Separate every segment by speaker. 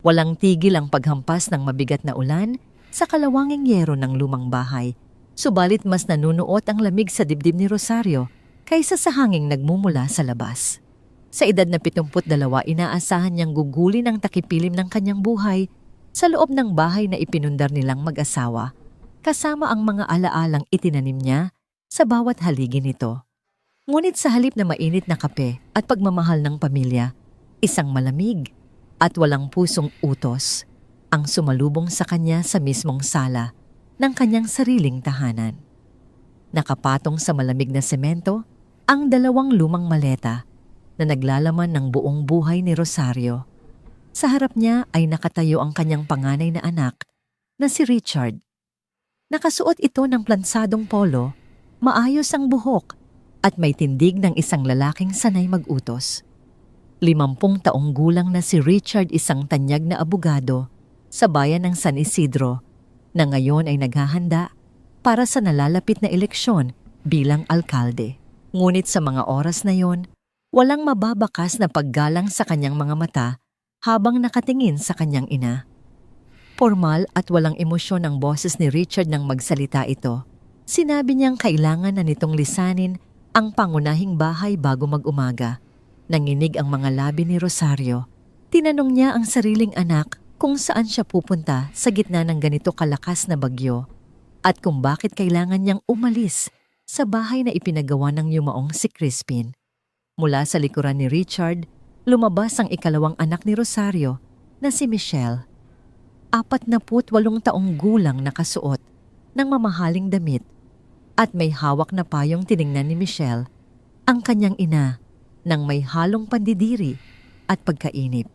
Speaker 1: Walang tigil ang paghampas ng mabigat na ulan sa kalawanging yero ng lumang bahay. Subalit mas nanunuot ang lamig sa dibdib ni Rosario kaysa sa hanging nagmumula sa labas. Sa edad na 72, inaasahan niyang gugulin ang takipilim ng kanyang buhay sa loob ng bahay na ipinundar nilang mag-asawa, kasama ang mga alaalang itinanim niya sa bawat haligi nito. Ngunit sa halip na mainit na kape at pagmamahal ng pamilya, isang malamig at walang pusong utos ang sumalubong sa kanya sa mismong sala ng kanyang sariling tahanan. Nakapatong sa malamig na semento ang 2 lumang maleta na naglalaman ng buong buhay ni Rosario. Sa harap niya ay nakatayo ang kanyang panganay na anak na si Richard. Nakasuot ito ng plansadong polo, maayos ang buhok at may tindig ng isang lalaking sanay mag-utos. 50 taong gulang na si Richard, isang tanyag na abogado sa bayan ng San Isidro na ngayon ay naghahanda para sa nalalapit na eleksyon bilang alkalde. Ngunit sa mga oras na yon, walang mababakas na paggalang sa kanyang mga mata habang nakatingin sa kanyang ina. Formal at walang emosyon ang boses ni Richard nang magsalita ito. Sinabi niyang kailangan na nitong lisanin ang pangunahing bahay bago mag-umaga. Nanginig ang mga labi ni Rosario. Tinanong niya ang sariling anak kung saan siya pupunta sa gitna ng ganito kalakas na bagyo at kung bakit kailangan niyang umalis sa bahay na ipinagawa ng yumaong si Crispin. Mula sa likuran ni Richard, lumabas ang ikalawang anak ni Rosario na si Michelle. 48 taong gulang nakasuot ng mamahaling damit at may hawak na payong. Tiningnan ni Michelle ang kanyang ina nang may halong pandidiri at pagkainip.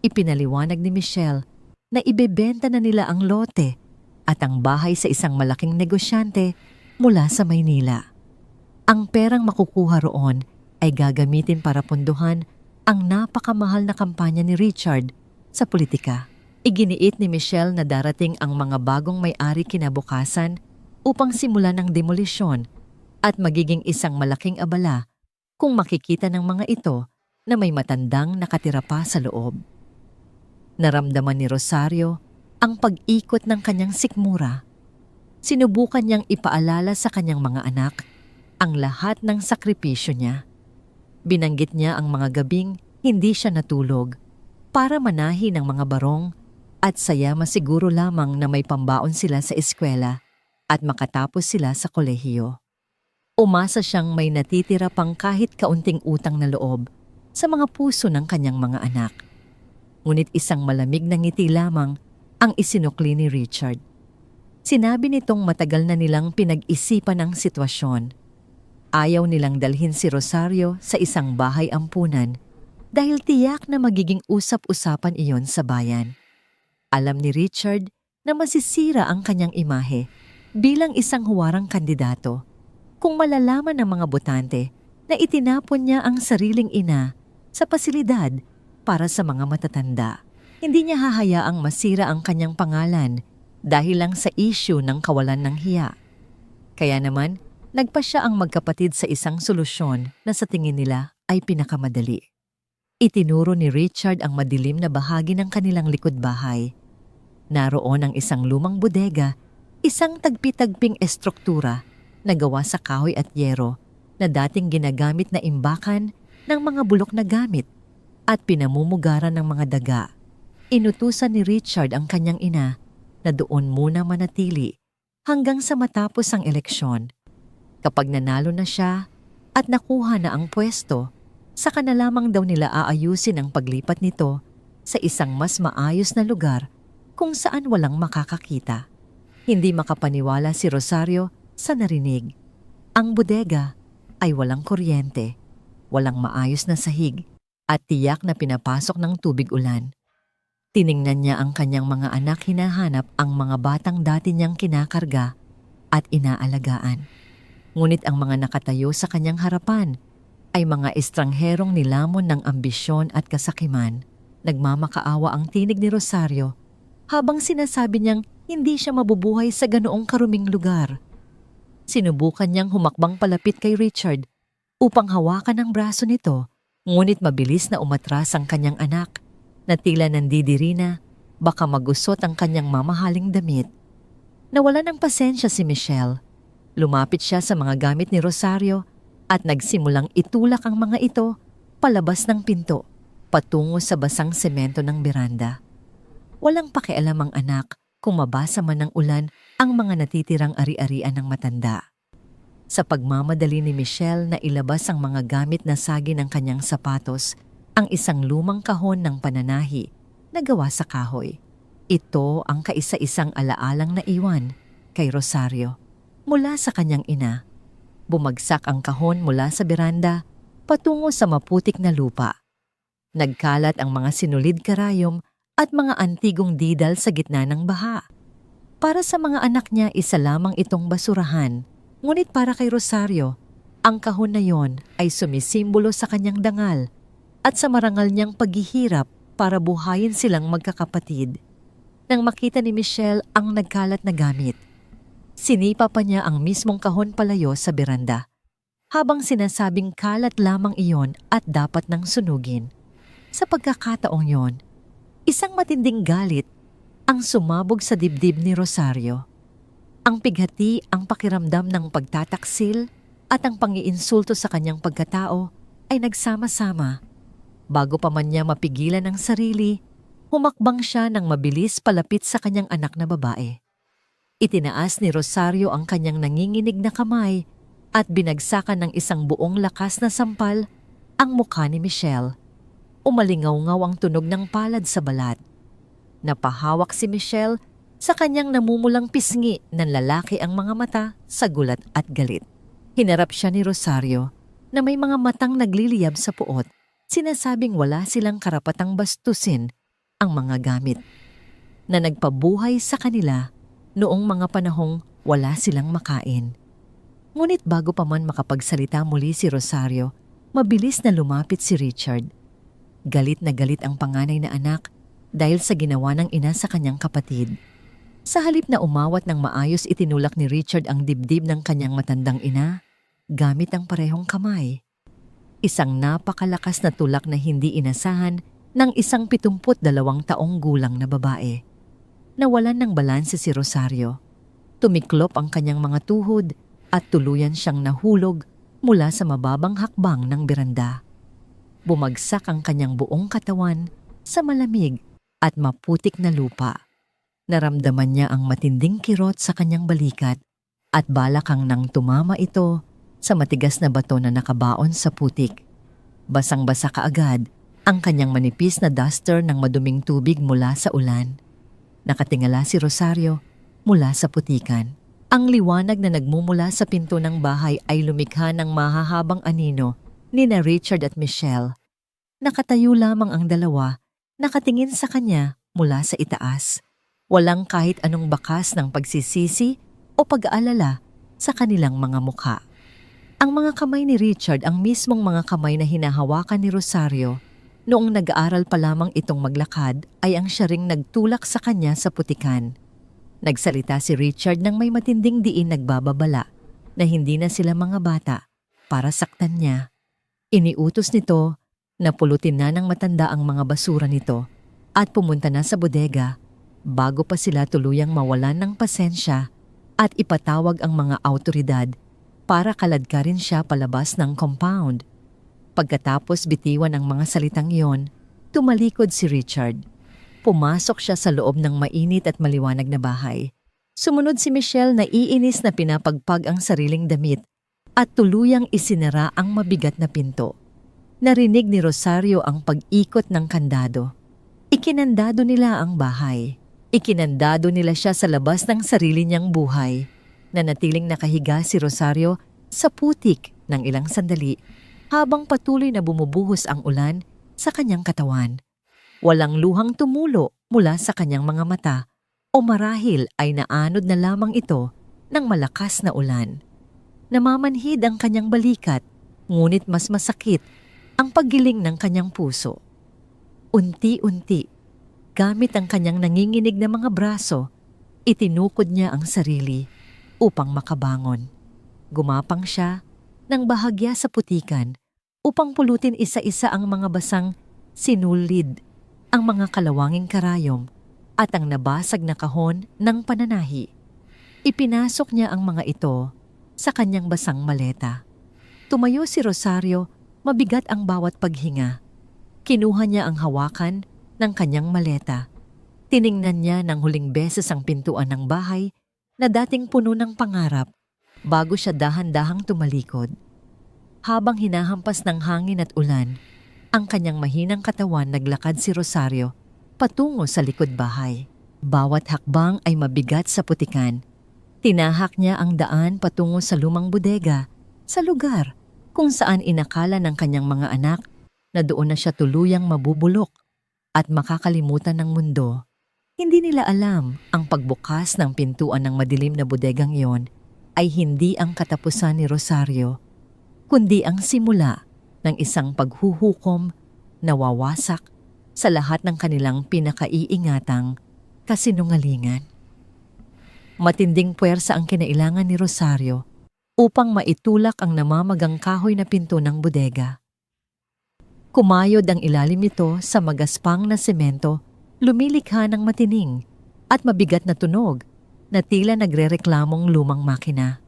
Speaker 1: Ipinaliwanag ni Michelle na ibebenta na nila ang lote at ang bahay sa isang malaking negosyante mula sa Maynila. Ang perang makukuha roon ay gagamitin para punduhan ang napakamahal na kampanya ni Richard sa politika. Iginiit ni Michelle na darating ang mga bagong may-ari kinabukasan upang simulan ang demolisyon at magiging isang malaking abala kung makikita ng mga ito na may matandang nakatira pa sa loob. Naramdaman ni Rosario ang pag-ikot ng kanyang sikmura. Sinubukan niyang ipaalala sa kanyang mga anak ang lahat ng sakripisyo niya. Binanggit niya ang mga gabing hindi siya natulog para manahi ng mga barong at saya masiguro lamang na may pambaon sila sa eskwela at makatapos sila sa kolehiyo. Umasa siyang may natitira pang kahit kaunting utang na loob sa mga puso ng kanyang mga anak. Ngunit isang malamig na ngiti lamang ang isinukli ni Richard. Sinabi nitong matagal na nilang pinag-isipan ang sitwasyon. Ayaw nilang dalhin si Rosario sa isang bahay ampunan dahil tiyak na magiging usap-usapan iyon sa bayan. Alam ni Richard na masisira ang kanyang imahe bilang isang huwarang kandidato kung malalaman ng mga botante na itinapon niya ang sariling ina sa pasilidad para sa mga matatanda. Hindi niya hahayaang masira ang kanyang pangalan dahil lang sa issue ng kawalan ng hiya. Kaya naman, nagpa siya ang magkapatid sa isang solusyon na sa tingin nila ay pinakamadali. Itinuro ni Richard ang madilim na bahagi ng kanilang likod bahay. Naroon ang isang lumang bodega, isang tagpi-tagping estruktura na gawa sa kahoy at yero na dating ginagamit na imbakan ng mga bulok na gamit at pinamumugaran ng mga daga. Inutusan ni Richard ang kanyang ina na doon muna manatili hanggang sa matapos ang eleksyon. Kapag nanalo na siya at nakuha na ang pwesto, saka na lamang daw nila aayusin ang paglipat nito sa isang mas maayos na lugar kung saan walang makakakita. Hindi makapaniwala si Rosario sa narinig. Ang bodega ay walang kuryente, walang maayos na sahig at tiyak na pinapasok ng tubig ulan. Tiningnan niya ang kanyang mga anak, hinahanap ang mga batang dati niyang kinakarga at inaalagaan. Ngunit ang mga nakatayo sa kanyang harapan ay mga estrangherong nilamon ng ambisyon at kasakiman. Nagmamakaawa ang tinig ni Rosario habang sinasabi niyang hindi siya mabubuhay sa ganoong karuming lugar. Sinubukan niyang humakbang palapit kay Richard upang hawakan ang braso nito, ngunit mabilis na umatras ang kanyang anak. na tila nandidiri na baka magusot ang kanyang mamahaling damit. Nawala ng pasensya si Michelle. Lumapit siya sa mga gamit ni Rosario at nagsimulang itulak ang mga ito palabas ng pinto patungo sa basang semento ng beranda. Walang pakialam ang anak kung mabasa man ng ulan ang mga natitirang ari-arian ng matanda. Sa pagmamadali ni Michelle na ilabas ang mga gamit na sagi ng kanyang sapatos, ang isang lumang kahon ng pananahi na gawa sa kahoy. Ito ang kaisa-isang alaalang naiwan kay Rosario mula sa kanyang ina. Bumagsak ang kahon mula sa beranda patungo sa maputik na lupa. Nagkalat ang mga sinulid karayom at mga antigong didal sa gitna ng baha. Para sa mga anak niya, isa lamang itong basurahan. Ngunit para kay Rosario, ang kahon na yon ay sumisimbolo sa kanyang dangal at sa marangal niyang paghihirap para buhayin silang magkakapatid. Nang makita ni Michelle ang nagkalat na gamit, sinipa pa niya ang mismong kahon palayo sa beranda, habang sinasabing kalat lamang iyon at dapat nang sunugin. Sa pagkakataong yon, isang matinding galit ang sumabog sa dibdib ni Rosario. Ang pighati, ang pakiramdam ng pagtataksil at ang pangiinsulto sa kanyang pagkatao ay nagsama-sama. Bago pa man niya mapigilan ang sarili, humakbang siya ng mabilis palapit sa kanyang anak na babae. Itinaas ni Rosario ang kanyang nanginginig na kamay at binagsakan ng isang buong lakas na sampal ang mukha ni Michelle. Umalingaw-ngaw ang tunog ng palad sa balat. Napahawak si Michelle sa kanyang namumulang pisngi ng lalaki ang mga mata sa gulat at galit. Hinarap siya ni Rosario na may mga matang nagliliyab sa puot. Sinasabing wala silang karapatang bastusin ang mga gamit na nagpabuhay sa kanila noong mga panahong wala silang makain. Ngunit bago pa man makapagsalita muli si Rosario, mabilis na lumapit si Richard. Galit na galit ang panganay na anak dahil sa ginawa ng ina sa kanyang kapatid. Sa halip na umawat ng maayos, itinulak ni Richard ang dibdib ng kanyang matandang ina gamit ang parehong kamay. Isang napakalakas na tulak na hindi inasahan ng isang 72 taong gulang na babae. Nawalan ng balanse si Rosario. Tumiklop ang kanyang mga tuhod at tuluyan siyang nahulog mula sa mababang hakbang ng beranda. Bumagsak ang kanyang buong katawan sa malamig at maputik na lupa. Naramdaman niya ang matinding kirot sa kanyang balikat at balakang nang tumama ito sa matigas na bato na nakabaon sa putik. Basang-basa kaagad ang kanyang manipis na duster ng maduming tubig mula sa ulan. Nakatingala si Rosario mula sa putikan. Ang liwanag na nagmumula sa pinto ng bahay ay lumikha ng mahahabang anino ni na Richard at Michelle. Nakatayo lamang ang dalawa, nakatingin sa kanya mula sa itaas. Walang kahit anong bakas ng pagsisisi o pag-aalala sa kanilang mga mukha. Ang mga kamay ni Richard ang mismong mga kamay na hinahawakan ni Rosario. Noong nag-aaral pa lamang itong maglakad ay ang siya ring nagtulak sa kanya sa putikan. Nagsalita si Richard nang may matinding diin nagbababala na hindi na sila mga bata para saktan niya. Iniutos nito na pulutin na ng matanda ang mga basura nito at pumunta na sa bodega bago pa sila tuluyang mawalan ng pasensya at ipatawag ang mga awtoridad para kaladkarin siya palabas ng compound. Pagkatapos bitiwan ang mga salitang iyon, tumalikod si Richard. Pumasok siya sa loob ng mainit at maliwanag na bahay. Sumunod si Michelle na iinis na pinapagpag ang sariling damit at tuluyang isinara ang mabigat na pinto. Narinig ni Rosario ang pag-ikot ng kandado. Ikinandado nila ang bahay. Ikinandado nila siya sa labas ng sarili niyang buhay. Nanatiling nakahiga si Rosario sa putik ng ilang sandali habang patuloy na bumubuhos ang ulan sa kanyang katawan. Walang luhang tumulo mula sa kanyang mga mata o marahil ay naanod na lamang ito ng malakas na ulan. Namamanhid ang kanyang balikat, ngunit mas masakit ang paggiling ng kanyang puso. Unti-unti, gamit ang kanyang nanginginig na mga braso, itinukod niya ang sarili upang makabangon. Gumapang siya ng bahagya sa putikan upang pulutin isa-isa ang mga basang sinulid ang mga kalawanging karayom at ang nabasag na kahon ng pananahi. Ipinasok niya ang mga ito sa kanyang basang maleta. Tumayo si Rosario, mabigat ang bawat paghinga. Kinuha niya ang hawakan ng kanyang maleta. Tiningnan niya ng huling beses ang pintuan ng bahay na dating puno ng pangarap bago siya dahan-dahang tumalikod. Habang hinahampas ng hangin at ulan, ang kanyang mahinang katawan naglakad si Rosario patungo sa likod bahay. Bawat hakbang ay mabigat sa putikan. Tinahak niya ang daan patungo sa lumang bodega, sa lugar kung saan inakala ng kanyang mga anak na doon na siya tuluyang mabubulok at makakalimutan ng mundo. Hindi nila alam ang pagbukas ng pintuan ng madilim na bodegang iyon ay hindi ang katapusan ni Rosario, kundi ang simula ng isang paghuhukom na wawasak sa lahat ng kanilang pinakaiingatang kasinungalingan. Matinding puwersa ang kinailangan ni Rosario upang maitulak ang namamagang kahoy na pinto ng bodega. Kumayod ang ilalim nito sa magaspang na semento, lumilikha ng matining at mabigat na tunog na tila nagrereklamong lumang makina.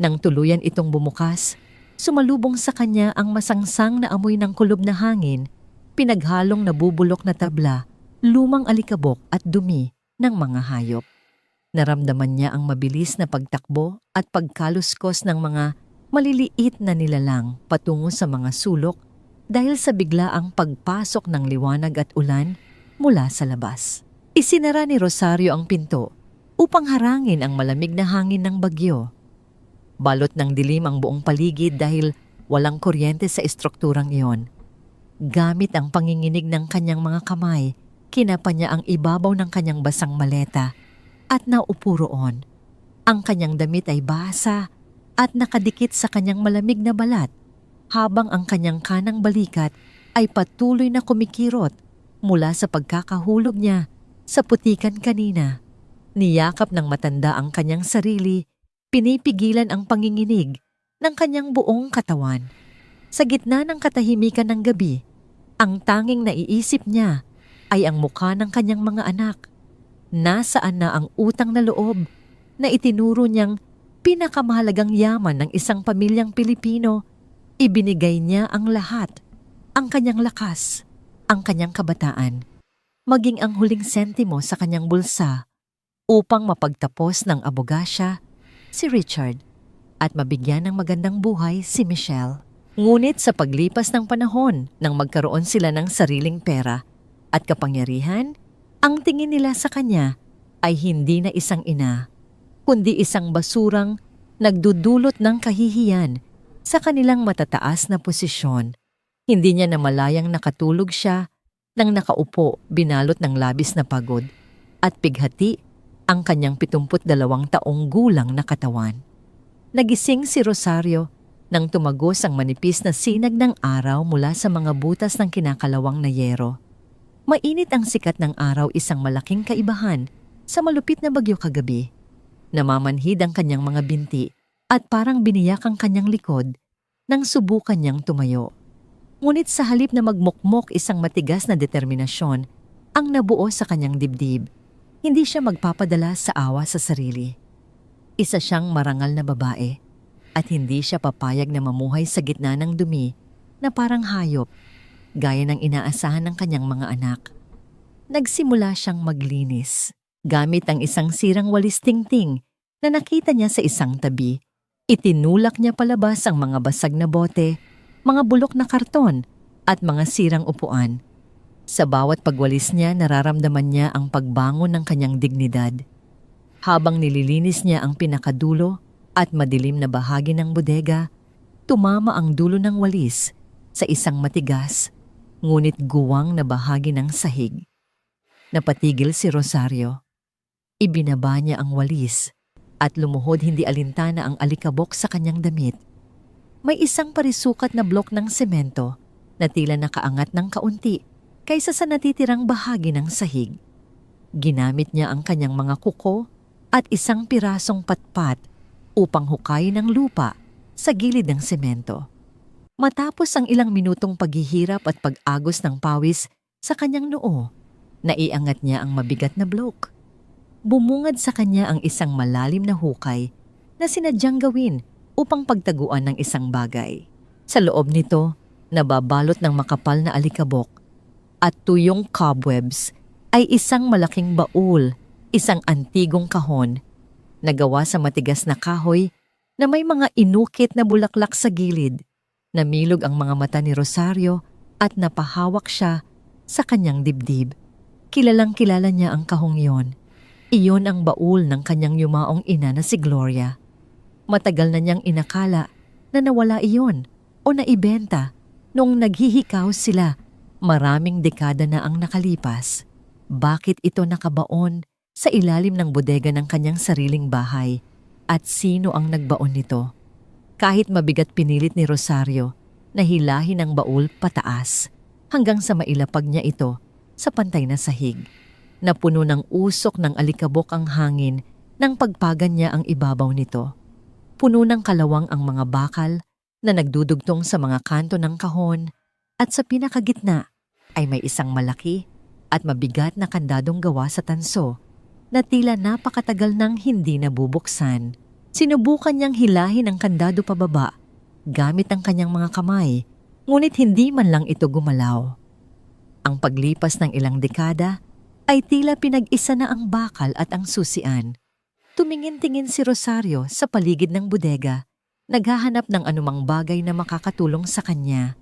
Speaker 1: Nang tuluyan itong bumukas, sumalubong sa kanya ang masangsang na amoy ng kulob na hangin, pinaghalong nabubulok na tabla, lumang alikabok at dumi ng mga hayop. Naramdaman niya ang mabilis na pagtakbo at pagkaluskos ng mga maliliit na nilalang patungo sa mga sulok dahil sa biglaang pagpasok ng liwanag at ulan mula sa labas. Isinara ni Rosario ang pinto upang harangin ang malamig na hangin ng bagyo. Balot ng dilim ang buong paligid dahil walang kuryente sa estrukturang iyon. Gamit ang panginginig ng kanyang mga kamay, kinapa niya ang ibabaw ng kanyang basang maleta at naupo roon. Ang kanyang damit ay basa at nakadikit sa kanyang malamig na balat habang ang kanyang kanang balikat ay patuloy na kumikirot mula sa pagkakahulog niya sa putikan kanina. Niyakap ng matanda ang kanyang sarili, pinipigilan ang panginginig ng kanyang buong katawan. Sa gitna ng katahimikan ng gabi, ang tanging naiisip niya ay ang mukha ng kanyang mga anak. Nasaan na ang utang na loob na itinuro niyang pinakamahalagang yaman ng isang pamilyang Pilipino? Ibinigay niya ang lahat, ang kanyang lakas, ang kanyang kabataan, maging ang huling sentimo sa kanyang bulsa upang mapagtapos ng abogasya si Richard at mabigyan ng magandang buhay si Michelle. Ngunit sa paglipas ng panahon nang magkaroon sila ng sariling pera at kapangyarihan, ang tingin nila sa kanya ay hindi na isang ina, kundi isang basurang nagdudulot ng kahihiyan sa kanilang matataas na posisyon. Hindi niya namalayang nakatulog siya nang nakaupo binalot ng labis na pagod at pighati ang kanyang 72 taong gulang na katawan. Nagising si Rosario nang tumagos ang manipis na sinag ng araw mula sa mga butas ng kinakalawang na yero. Mainit ang sikat ng araw, isang malaking kaibahan sa malupit na bagyo kagabi. Namamanhid ang kanyang mga binti at parang biniyak ang kanyang likod nang subukan niyang tumayo. Ngunit sa halip na magmukmok, isang matigas na determinasyon ang nabuo sa kanyang dibdib. Hindi siya magpapadala sa awa sa sarili. Isa siyang marangal na babae at hindi siya papayag na mamuhay sa gitna ng dumi na parang hayop, gaya ng inaasahan ng kanyang mga anak. Nagsimula siyang maglinis gamit ang isang sirang walis tingting na nakita niya sa isang tabi. Itinulak niya palabas ang mga basag na bote, mga bulok na karton at mga sirang upuan. Sa bawat pagwalis niya, nararamdaman niya ang pagbangon ng kanyang dignidad. Habang nililinis niya ang pinakadulo at madilim na bahagi ng bodega, tumama ang dulo ng walis sa isang matigas, ngunit guwang na bahagi ng sahig. Napatigil si Rosario. Ibinaba niya ang walis at lumuhod, hindi alintana ang alikabok sa kanyang damit. May isang parisukat na blok ng semento na tila nakaangat ng kaunti kaysa sa natitirang bahagi ng sahig. Ginamit niya ang kanyang mga kuko at isang pirasong patpat upang hukayin ang lupa sa gilid ng semento. Matapos ang ilang minutong paghihirap at pag-agos ng pawis, Sa kanyang noo, naiangat niya ang mabigat na bloke. Bumungad sa kanya ang isang malalim na hukay na sinadyang gawin upang pagtaguan ng isang bagay. Sa loob nito, nababalot ng makapal na alikabok at tuyong cobwebs ay isang malaking baul, isang antigong kahon na gawa sa matigas na kahoy na may mga inukit na bulaklak sa gilid. Namilog ang mga mata ni Rosario at napahawak siya sa kanyang dibdib. Kilalang kilala niya ang kahong yon. Iyon ang baul ng kanyang yumaong ina na si Gloria. Matagal na niyang inakala na nawala iyon o naibenta noong naghihikaw sila. Maraming dekada na ang nakalipas. Bakit ito nakabaon sa ilalim ng bodega ng kanyang sariling bahay? At sino ang nagbaon nito? Kahit mabigat pinilit ni Rosario na hilahin ang baul pataas hanggang sa mailapag niya ito sa pantay na sahig. Napuno ng usok ng alikabok ang hangin nang pagpagan niya ang ibabaw nito. Puno ng kalawang ang mga bakal na nagdudugtong sa mga kanto ng kahon at sa pinakagitna ay may isang malaki at mabigat na kandadong gawa sa tanso na tila napakatagal nang hindi nabubuksan. Sinubukan niyang hilahin ang kandado pababa gamit ang kanyang mga kamay, ngunit hindi man lang ito gumalaw. Ang paglipas ng ilang dekada ay tila pinag-isa na ang bakal at ang susian. Tumingin-tingin si Rosario sa paligid ng bodega, naghahanap ng anumang bagay na makakatulong sa kanya.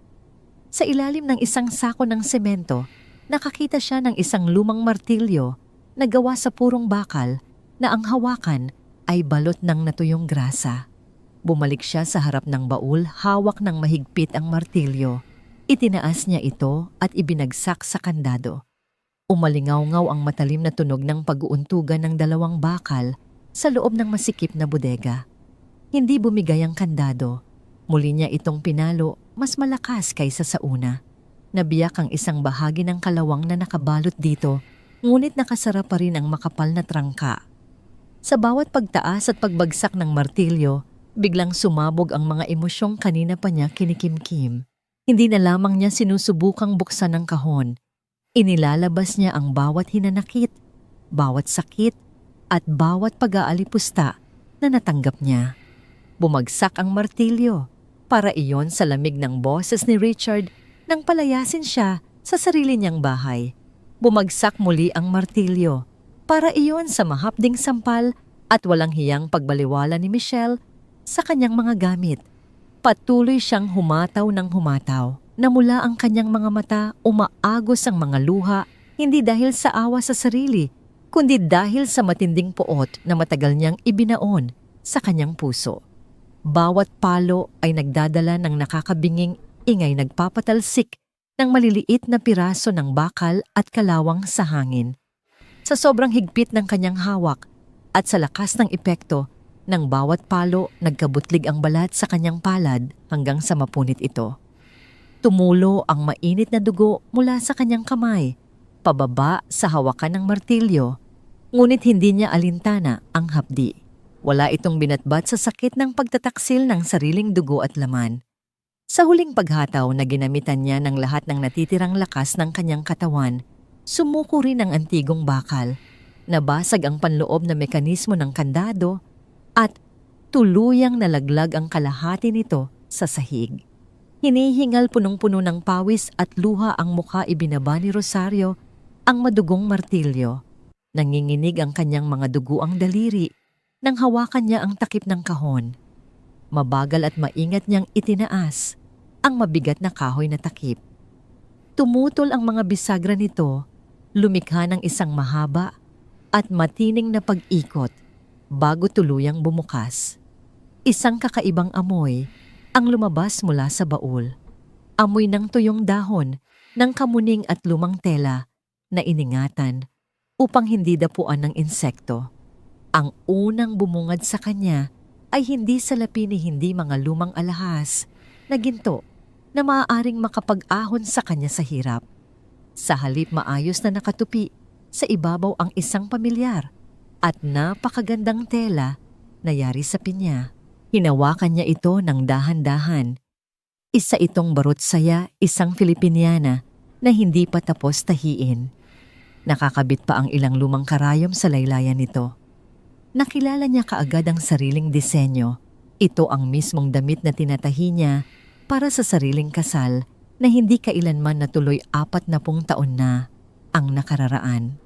Speaker 1: Sa ilalim ng isang sako ng semento, nakakita siya ng isang lumang martilyo na gawa sa purong bakal na ang hawakan ay balot ng natuyong grasa. Bumalik siya sa harap ng baul, hawak ng mahigpit ang martilyo. Itinaas niya ito at ibinagsak sa kandado. Umalingaw-ngaw ang matalim na tunog ng pag-uuntugan ng dalawang bakal sa loob ng masikip na bodega. Hindi bumigay ang kandado. Muli niya itong pinalo, mas malakas kaysa sa una. Nabiyak ang isang bahagi ng kalawang na nakabalot dito, ngunit nakasara pa rin ang makapal na trangka. Sa bawat pagtaas at pagbagsak ng martilyo, biglang sumabog ang mga emosyong kanina pa niya kinikimkim. Hindi na lamang niya sinusubukang buksan ang kahon. Inilalabas niya ang bawat hinanakit, bawat sakit, at bawat pag-aalipusta na natanggap niya. Bumagsak ang martilyo, para iyon sa lamig ng boses ni Richard nang palayasin siya sa sarili niyang bahay. Bumagsak muli ang martilyo, para iyon sa mahapding sampal at walang hiyang pagbaliwala ni Michelle sa kanyang mga gamit. Patuloy siyang humataw ng humataw. Na mula ang kanyang mga mata umaagos ang mga luha, hindi dahil sa awa sa sarili, kundi dahil sa matinding poot na matagal niyang ibinaon sa kanyang puso. Bawat palo ay nagdadala ng nakakabinging ingay, nagpapatalsik ng maliliit na piraso ng bakal at kalawang sa hangin. Sa sobrang higpit ng kanyang hawak at sa lakas ng epekto ng bawat palo, nagkabutlig ang balat sa kanyang palad hanggang sa mapunit ito. Tumulo ang mainit na dugo mula sa kanyang kamay, pababa sa hawakan ng martilyo, ngunit hindi niya alintana ang hapdi. Wala itong binatbat sa sakit ng pagtataksil ng sariling dugo at laman. Sa huling paghataw na ginamitan niya ng lahat ng natitirang lakas ng kanyang katawan, sumuko rin ang antigong bakal, nabasag ang panloob na mekanismo ng kandado at tuluyang nalaglag ang kalahati nito sa sahig. Hinihingal punong-puno ng pawis at luha ang mukha, ibinaba ni Rosario ang madugong martilyo. Nanginginig ang kanyang mga duguang daliri nang hawakan niya ang takip ng kahon. Mabagal at maingat niyang itinaas ang mabigat na kahoy na takip. Tumutol ang mga bisagra nito, lumikha ng isang mahaba at matining na pag-ikot bago tuluyang bumukas. Isang kakaibang amoy ang lumabas mula sa baul. Amoy ng tuyong dahon, ng kamuning at lumang tela na iningatan upang hindi dapuan ng insekto. Ang unang bumungad sa kanya ay hindi salapi ni hindi mga lumang alahas na ginto na maaaring makapag-ahon sa kanya sa hirap. Sa halip, maayos na nakatupi sa ibabaw ang isang pamilyar at napakagandang tela na yari sa pinya. Hinawakan niya ito ng dahan-dahan. Isa itong barot saya, isang Filipiniana na hindi pa tapos tahiin. Nakakabit pa ang ilang lumang karayom sa laylayan nito. Nakilala niya kaagad ang sariling disenyo. Ito ang mismong damit na tinatahi niya para sa sariling kasal na hindi kailanman natuloy 40 taon na ang nakararaan.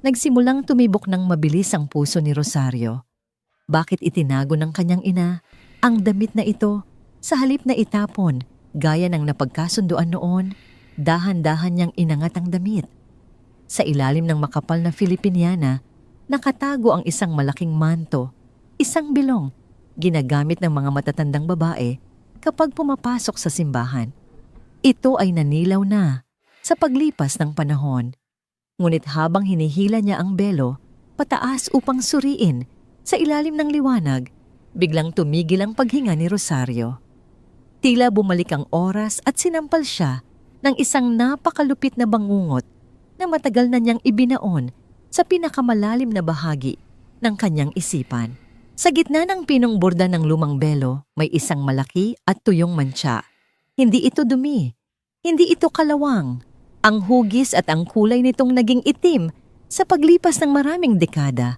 Speaker 1: Nagsimulang tumibok ng mabilis ang puso ni Rosario. Bakit itinago ng kanyang ina ang damit na ito sa halip na itapon gaya ng napagkasunduan noon? Dahan-dahan niyang inangat ang damit. Sa ilalim ng makapal na Filipiniana, nakatago ang isang malaking manto, isang bilong, ginagamit ng mga matatandang babae kapag pumapasok sa simbahan. Ito ay nanilaw na sa paglipas ng panahon. Ngunit habang hinihila niya ang belo, pataas upang suriin sa ilalim ng liwanag, biglang tumigil ang paghinga ni Rosario. Tila bumalik ang oras at sinampal siya ng isang napakalupit na bangungot na matagal na niyang ibinaon sa pinakamalalim na bahagi ng kanyang isipan. Sa gitna ng pinong borda ng lumang belo, may isang malaki at tuyong mantsa. Hindi ito dumi, hindi ito kalawang. Ang hugis at ang kulay nitong naging itim sa paglipas ng maraming dekada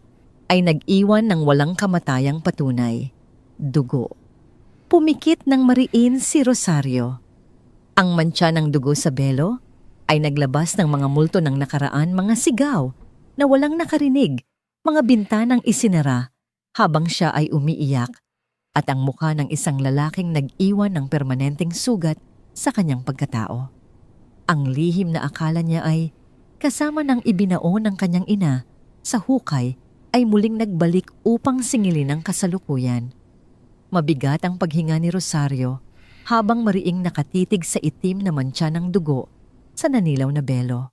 Speaker 1: ay nag-iwan ng walang kamatayang patunay. Dugo. Pumikit ng mariin si Rosario. Ang mantsa ng dugo sa belo ay naglabas ng mga multo ng nakaraan, mga sigaw na walang nakarinig, mga bintanang isinara habang siya ay umiiyak, at ang mukha ng isang lalaking nag-iwan ng permanenteng sugat sa kanyang pagkatao. Ang lihim na akala niya ay kasama ng ibinaon ng kanyang ina sa hukay ay muling nagbalik upang singilin ang kasalukuyan. Mabigat ang paghinga ni Rosario habang mariing nakatitig sa itim na mantsa ng dugo sa nanilaw na belo.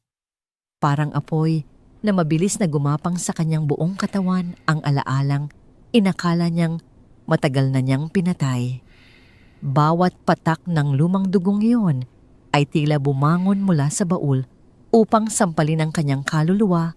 Speaker 1: Parang apoy na mabilis na gumapang sa kanyang buong katawan ang alaalang inakala niyang matagal na niyang pinatay. Bawat patak ng lumang dugong iyon ay tila bumangon mula sa baul upang sampalin ang kanyang kaluluwa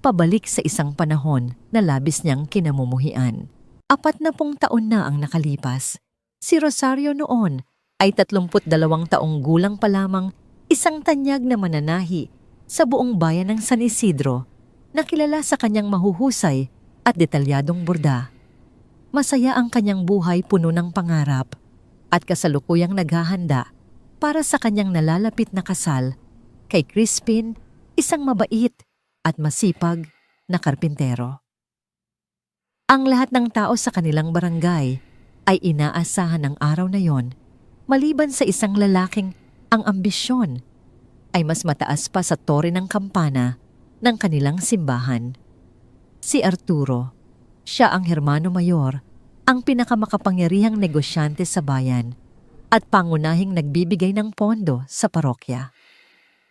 Speaker 1: pabalik sa isang panahon na labis niyang kinamumuhian. 40 taon na ang nakalipas. Si Rosario noon ay 32 taong gulang pa lamang, isang tanyag na mananahi sa buong bayan ng San Isidro na kilala sa kanyang mahuhusay at detalyadong borda. Masaya ang kanyang buhay, puno ng pangarap at kasalukuyang naghahanda para sa kanyang nalalapit na kasal kay Crispin, isang mabait at masipag na karpintero. Ang lahat ng tao sa kanilang barangay ay inaasahan ng araw na yon, maliban sa isang lalaking ang ambisyon ay mas mataas pa sa tore ng kampana ng kanilang simbahan. Si Arturo, siya ang hermano mayor, ang pinakamakapangyarihang negosyante sa bayan at pangunahing nagbibigay ng pondo sa parokya.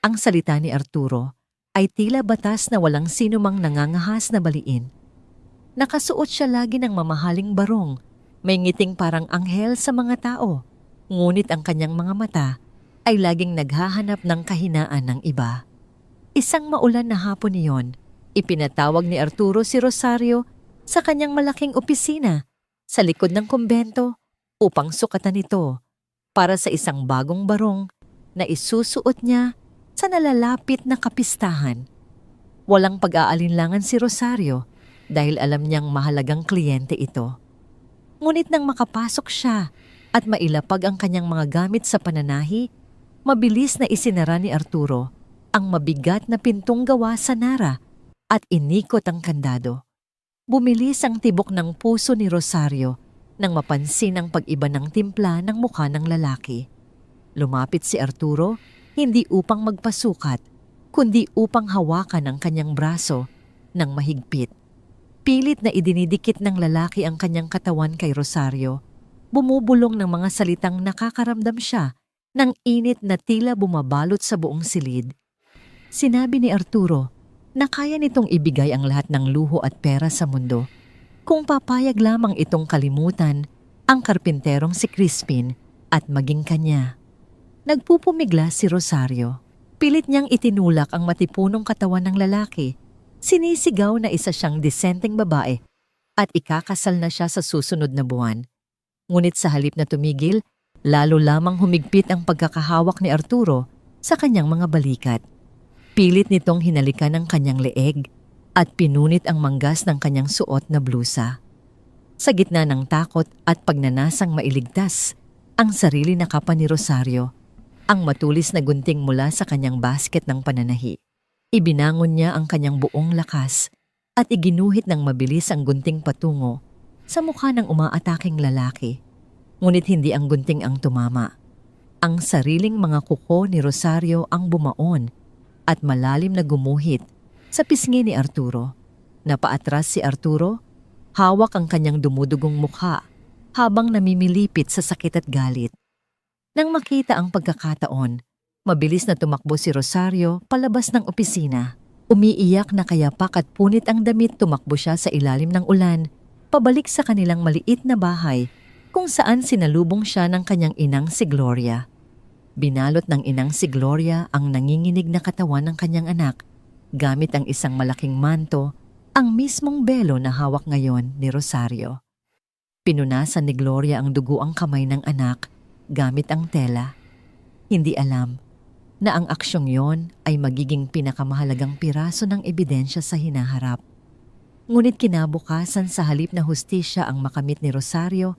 Speaker 1: Ang salita ni Arturo ay tila batas na walang sinumang nangangahas na baliin. Nakasuot siya lagi ng mamahaling barong, may ngiting parang anghel sa mga tao, ngunit ang kanyang mga mata ay laging naghahanap ng kahinaan ng iba. Isang maulan na hapon niyon, ipinatawag ni Arturo si Rosario sa kanyang malaking opisina sa likod ng kumbento upang sukatan ito para sa isang bagong barong na isusuot niya sa nalalapit na kapistahan. Walang pag-aalinlangan si Rosario dahil alam niyang mahalagang kliyente ito. Ngunit nang makapasok siya at mailapag ang kanyang mga gamit sa pananahi, mabilis na isinara ni Arturo ang mabigat na pintong gawa sa nara at inikot ang kandado. Bumilis ang tibok ng puso ni Rosario nang mapansin ang pag-iba ng timpla ng mukha ng lalaki. Lumapit si Arturo hindi upang magpasukat, kundi upang hawakan ang kanyang braso ng mahigpit. Pilit na idinidikit ng lalaki ang kanyang katawan kay Rosario, bumubulong ng mga salitang nakakaramdam siya ng init na tila bumabalot sa buong silid. Sinabi ni Arturo na kaya nitong ibigay ang lahat ng luho at pera sa mundo kung papayag lamang itong kalimutan ang karpinterong si Crispin at maging kanya. Nagpupumigla si Rosario. Pilit niyang itinulak ang matipunong katawan ng lalaki. Sinisigaw na isa siyang disenteng babae at ikakasal na siya sa susunod na buwan. Ngunit sa halip na tumigil, lalo lamang humigpit ang pagkakahawak ni Arturo sa kanyang mga balikat. Pilit nitong hinalikan ang kanyang leeg at pinunit ang manggas ng kanyang suot na blusa. Sa gitna ng takot at pagnanasang mailigtas ang sarili na kapa ni Rosario, ang matulis na gunting mula sa kanyang basket ng pananahi. Ibinangon niya ang kanyang buong lakas at iginuhit ng mabilis ang gunting patungo sa mukha ng umaataking lalaki. Ngunit hindi ang gunting ang tumama. Ang sariling mga kuko ni Rosario ang bumaon at malalim na gumuhit sa pisngi ni Arturo. Napaatras si Arturo, hawak ang kanyang dumudugong mukha habang namimilipit sa sakit at galit. Nang makita ang pagkakataon, mabilis na tumakbo si Rosario palabas ng opisina. Umiiyak na kayapak at punit ang damit, tumakbo siya sa ilalim ng ulan, pabalik sa kanilang maliit na bahay kung saan sinalubong siya ng kanyang inang si Gloria. Binalot ng inang si Gloria ang nanginginig na katawan ng kanyang anak gamit ang isang malaking manto, ang mismong belo na hawak ngayon ni Rosario. Pinunasan ni Gloria ang dugo ang kamay ng anak gamit ang tela. Hindi alam na ang aksyong yon ay magiging pinakamahalagang piraso ng ebidensya sa hinaharap. Ngunit kinabukasan, sa halip na hustisya ang makamit ni Rosario,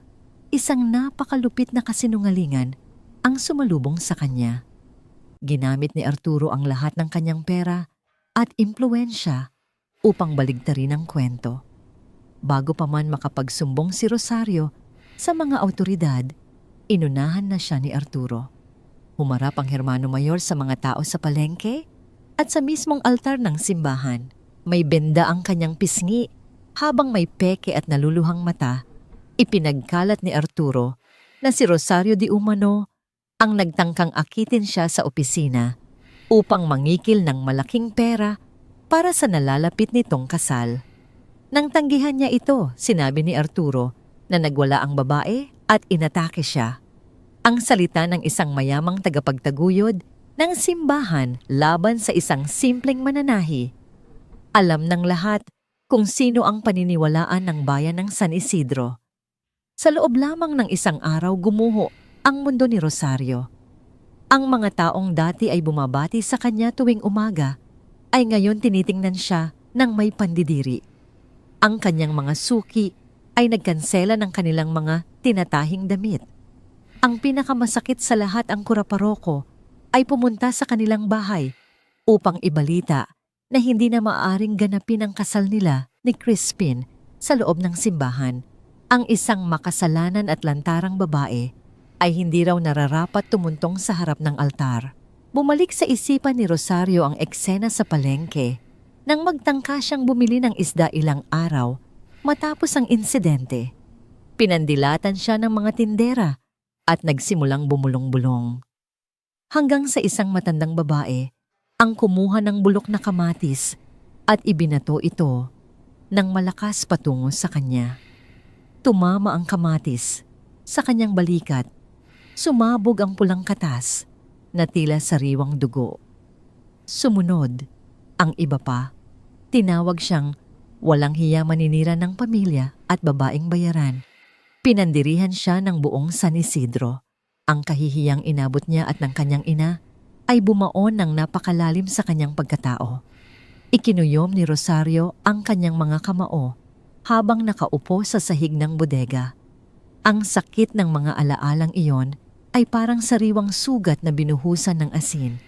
Speaker 1: isang napakalupit na kasinungalingan ang sumalubong sa kanya. Ginamit ni Arturo ang lahat ng kanyang pera at impluwensya upang baligtarin ang kwento. Bago pa man makapagsumbong si Rosario sa mga awtoridad, inunahan na siya ni Arturo. Humarap ang Hermano Mayor sa mga tao sa palengke at sa mismong altar ng simbahan. May benda ang kanyang pisngi, habang may peke at naluluhang mata. Ipinagkalat ni Arturo na si Rosario di umano ang nagtangkang akitin siya sa opisina upang mangikil ng malaking pera para sa nalalapit nitong kasal. Nang tanggihan niya ito, sinabi ni Arturo na nagwala ang babae at inatake siya. Ang salita ng isang mayamang tagapagtaguyod ng simbahan laban sa isang simpleng mananahi. Alam ng lahat kung sino ang paniniwalaan ng bayan ng San Isidro. Sa loob lamang ng isang araw, gumuho ang mundo ni Rosario. Ang mga taong dati ay bumabati sa kanya tuwing umaga ay ngayon tinitingnan siya ng may pandidiri. Ang kanyang mga suki ay nagkansela ng kanilang mga tinatahing damit. Ang pinakamasakit sa lahat, ang kuraparoko ay pumunta sa kanilang bahay upang ibalita na hindi na maaaring ganapin ang kasal nila ni Crispin sa loob ng simbahan. Ang isang makasalanan at lantarang babae ay hindi raw nararapat tumuntong sa harap ng altar. Bumalik sa isipan ni Rosario ang eksena sa palengke nang magtangka siyang bumili ng isda ilang araw matapos ang insidente. Pinandilatan siya ng mga tindera at nagsimulang bumulong-bulong. Hanggang sa isang matandang babae ang kumuha ng bulok na kamatis at ibinato ito ng malakas patungo sa kanya. Tumama ang kamatis sa kanyang balikat. Sumabog ang pulang katas na tila sariwang dugo. Sumunod ang iba pa. Tinawag siyang walang hiya maninira ng pamilya at babaeng bayaran. Pinandirihan siya ng buong San Isidro. Ang kahihiyang inabot niya at ng kanyang ina ay bumaon ng napakalalim sa kanyang pagkatao. Ikinuyom ni Rosario ang kanyang mga kamao habang nakaupo sa sahig ng bodega. Ang sakit ng mga alaalang iyon ay parang sariwang sugat na binuhusan ng asin.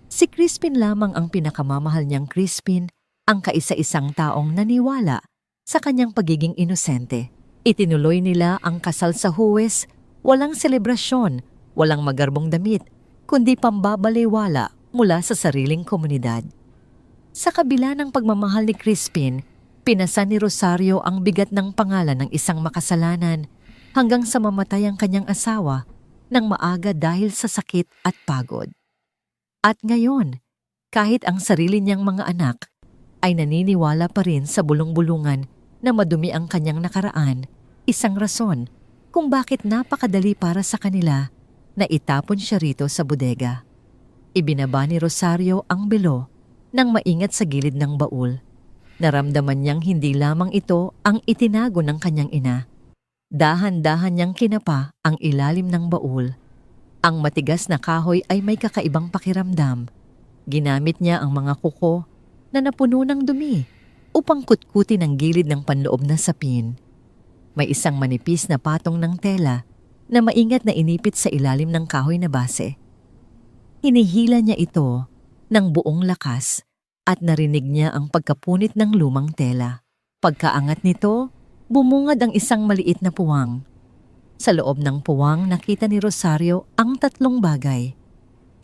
Speaker 1: Si Crispin lamang ang pinakamamahal niyang Crispin, ang kaisa-isang taong naniwala sa kanyang pagiging inosente. Itinuloy nila ang kasal sa Huwes, walang selebrasyon, walang magarbong damit, kundi pambabaliwala mula sa sariling komunidad. Sa kabila ng pagmamahal ni Crispin, pinasa ni Rosario ang bigat ng pangalan ng isang makasalanan hanggang sa mamatay ang kanyang asawa ng maaga dahil sa sakit at pagod. At ngayon, kahit ang sarili niyang mga anak ay naniniwala pa rin sa bulong-bulungan na madumi ang kanyang nakaraan, isang rason kung bakit napakadali para sa kanila na itapon siya rito sa bodega. Ibinaba ni Rosario ang belo nang maingat sa gilid ng baul. Naramdaman niyang hindi lamang ito ang itinago ng kanyang ina. Dahan-dahan niyang kinapa ang ilalim ng baul. Ang matigas na kahoy ay may kakaibang pakiramdam. Ginamit niya ang mga kuko na napuno ng dumi upang kutkutin ang gilid ng panloob na sapin. May isang manipis na patong ng tela na maingat na inipit sa ilalim ng kahoy na base. Hinihila niya ito ng buong lakas at narinig niya ang pagkapunit ng lumang tela. Pagkaangat nito, bumungad ang isang maliit na puwang. Sa loob ng puwang nakita ni Rosario ang tatlong bagay.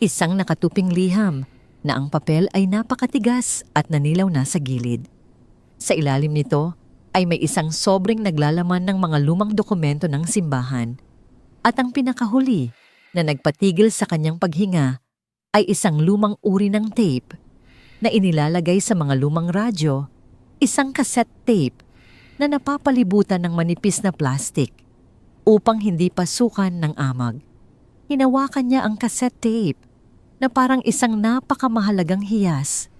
Speaker 1: Isang nakatuping liham na ang papel ay napakatigas at nanilaw na sa gilid. Sa ilalim nito ay may isang sobrang naglalaman ng mga lumang dokumento ng simbahan. At ang pinakahuli na nagpatigil sa kanyang paghinga ay isang lumang uri ng tape na inilalagay sa mga lumang radyo, isang cassette tape na napapalibutan ng manipis na plastik upang hindi pasukan ng amag. Hinawakan niya ang cassette tape na parang isang napakamahalagang hiyas.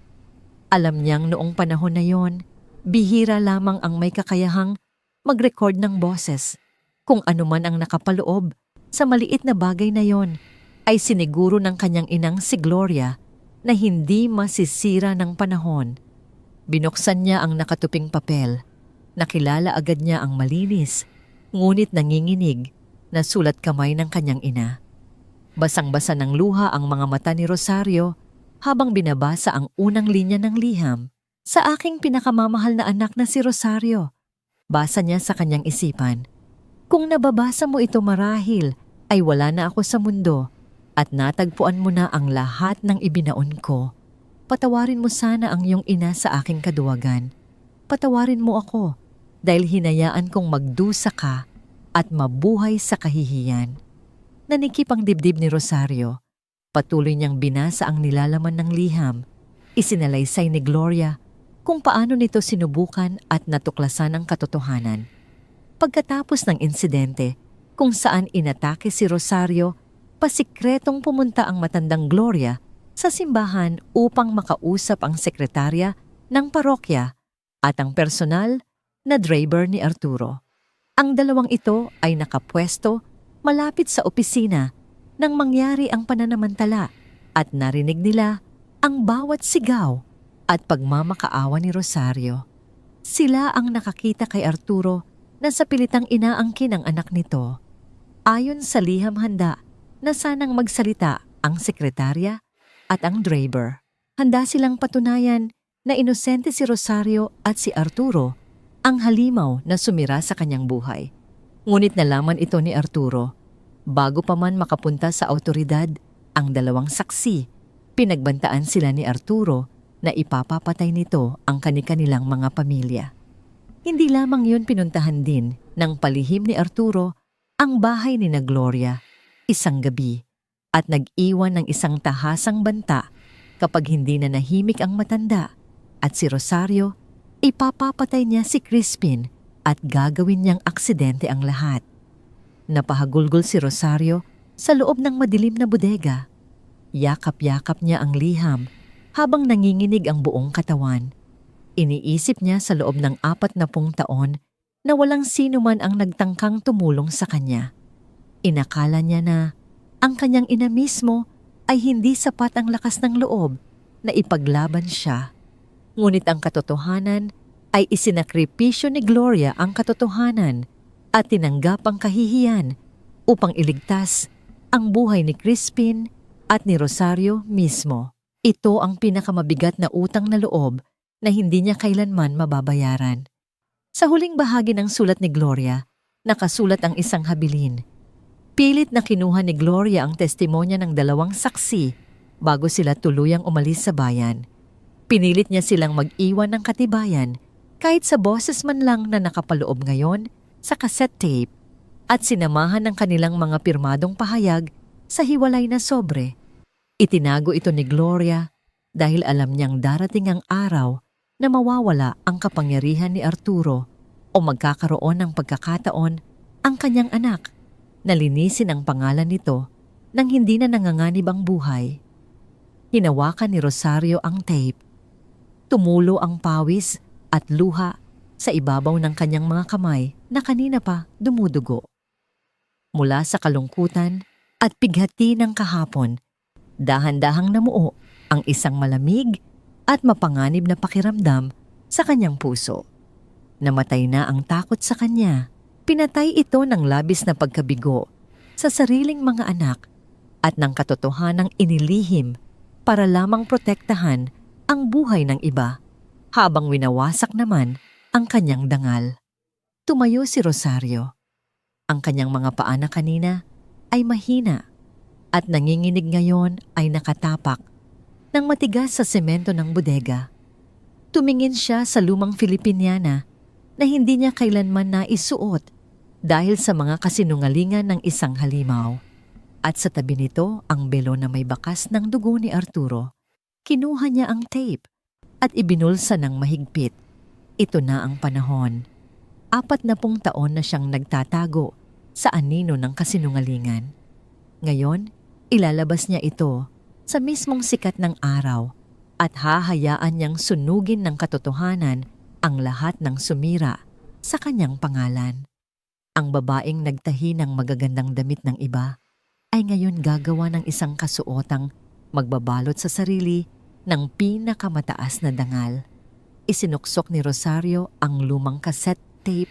Speaker 1: Alam niyang noong panahon na yon, bihira lamang ang may kakayahang mag-record ng boses. Kung ano man ang nakapaloob sa maliit na bagay na yon, ay siniguro ng kanyang inang si Gloria na hindi masisira ng panahon. Binuksan niya ang nakatuping papel. Nakilala agad niya ang malinis, ngunit nanginginig na sulat kamay ng kanyang ina. Basang-basa ng luha ang mga mata ni Rosario habang binabasa ang unang linya ng liham. Sa aking pinakamamahal na anak na si Rosario, basa niya sa kanyang isipan. Kung nababasa mo ito marahil, ay wala na ako sa mundo at natagpuan mo na ang lahat ng ibinaon ko. Patawarin mo sana ang iyong ina sa aking kaduwagan. Patawarin mo ako dahil hinayaan kong magdusa ka at mabuhay sa kahihiyan. Nanikip ang dibdib ni Rosario. Patuloy niyang binasa ang nilalaman ng liham. Isinalaysay ni Gloria kung paano nito sinubukan at natuklasan ang katotohanan. Pagkatapos ng insidente kung saan inatake si Rosario, pasikretong pumunta ang matandang Gloria sa simbahan upang makausap ang sekretarya ng parokya at ang personal na driver ni Arturo. Ang dalawang ito ay nakapwesto malapit sa opisina nang mangyari ang pananamantala at narinig nila ang bawat sigaw at pagmamakaawa ni Rosario. Sila ang nakakita kay Arturo na sa pilitang inaangkin ang anak nito. Ayon sa liham handa na sanang magsalita ang sekretarya at ang driver. Handa silang patunayan na inosente si Rosario at si Arturo ang halimaw na sumira sa kanyang buhay. Ngunit nalaman ito ni Arturo. Bago pa man makapunta sa awtoridad ang dalawang saksi, pinagbantaan sila ni Arturo na ipapapatay nito ang kani-kanilang mga pamilya. Hindi lamang yun, pinuntahan din ng palihim ni Arturo ang bahay ni na Gloria isang gabi at nag-iwan ng isang tahasang banta kapag hindi na nahimik ang matanda at si Rosario, ipapapatay niya si Crispin at gagawin niyang aksidente ang lahat. Napahagulgol si Rosario sa loob ng madilim na bodega. Yakap-yakap niya ang liham habang nanginginig ang buong katawan. Iniisip niya sa loob ng 40 taon na walang sino man ang nagtangkang tumulong sa kanya. Inakala niya na ang kanyang ina mismo ay hindi sapat ang lakas ng loob na ipaglaban siya. Ngunit ang katotohanan ay isinakripisyo ni Gloria ang katotohanan at tinanggap ang kahihiyan upang iligtas ang buhay ni Crispin at ni Rosario mismo. Ito ang pinakamabigat na utang na loob na hindi niya kailanman mababayaran. Sa huling bahagi ng sulat ni Gloria, nakasulat ang isang habilin. Pilit na kinuha ni Gloria ang testimonya ng dalawang saksi bago sila tuluyang umalis sa bayan. Pinilit niya silang mag-iwan ng katibayan kahit sa boses man lang na nakapaloob ngayon sa cassette tape at sinamahan ng kanilang mga pirmadong pahayag sa hiwalay na sobre. Itinago ito ni Gloria dahil alam niyang darating ang araw na mawawala ang kapangyarihan ni Arturo o magkakaroon ng pagkakataon ang kanyang anak na linisin ang pangalan nito nang hindi na nanganganib ang buhay. Hinawakan ni Rosario ang tape. Tumulo ang pawis at luha sa ibabaw ng kanyang mga kamay na kanina pa dumudugo. Mula sa kalungkutan at pighati ng kahapon, dahan-dahang namuo ang isang malamig at mapanganib na pakiramdam sa kanyang puso. Namatay na ang takot sa kanya. Pinatay ito ng labis na pagkabigo sa sariling mga anak at ng katotohanang inilihim para lamang protektahan ang buhay ng iba, habang winawasak naman ang kanyang dangal. Tumayo si Rosario. Ang kanyang mga paa na kanina ay mahina at nanginginig ngayon ay nakatapak ng matigas sa semento ng bodega. Tumingin siya sa lumang Filipiniana na hindi niya kailanman naisuot dahil sa mga kasinungalingan ng isang halimaw. At sa tabi nito ang belo na may bakas ng dugo ni Arturo. Kinuha niya ang tape at ibinulsa ng mahigpit. Ito na ang panahon. 40 taon na siyang nagtatago sa anino ng kasinungalingan. Ngayon, ilalabas niya ito sa mismong sikat ng araw at hahayaan niyang sunugin ng katotohanan ang lahat ng sumira sa kanyang pangalan. Ang babaeng nagtahi ng magagandang damit ng iba ay ngayon gagawa ng isang kasuotang magbabalot sa sarili ng pinakamataas na dangal. Isinuksok ni Rosario ang lumang cassette tape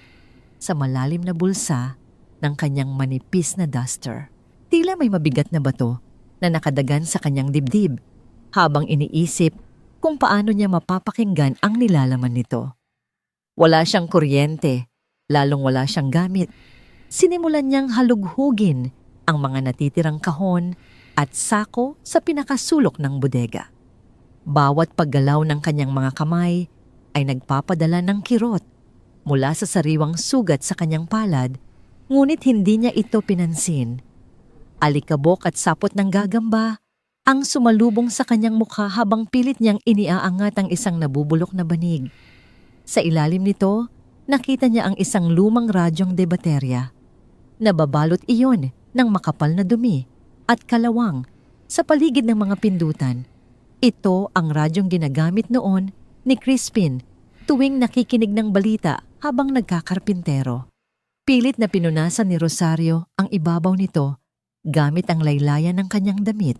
Speaker 1: sa malalim na bulsa ng kanyang manipis na duster. Tila may mabigat na bato na nakadagan sa kanyang dibdib habang iniisip kung paano niya mapapakinggan ang nilalaman nito. Wala siyang kuryente, lalong wala siyang gamit. Sinimulan niyang halughugin ang mga natitirang kahon at sako sa pinakasulok ng bodega. Bawat paggalaw ng kanyang mga kamay ay nagpapadala ng kirot mula sa sariwang sugat sa kanyang palad, ngunit hindi niya ito pinansin. Alikabok at sapot ng gagamba ang sumalubong sa kanyang mukha habang pilit niyang iniaangat ang isang nabubulok na banig. Sa ilalim nito, nakita niya ang isang lumang radyong de baterya. Nababalot iyon ng makapal na dumi at kalawang sa paligid ng mga pindutan. Ito ang radyong ginagamit noon ni Crispin tuwing nakikinig ng balita habang nagkakarpintero. Pilit na pinunasan ni Rosario ang ibabaw nito gamit ang laylayan ng kanyang damit.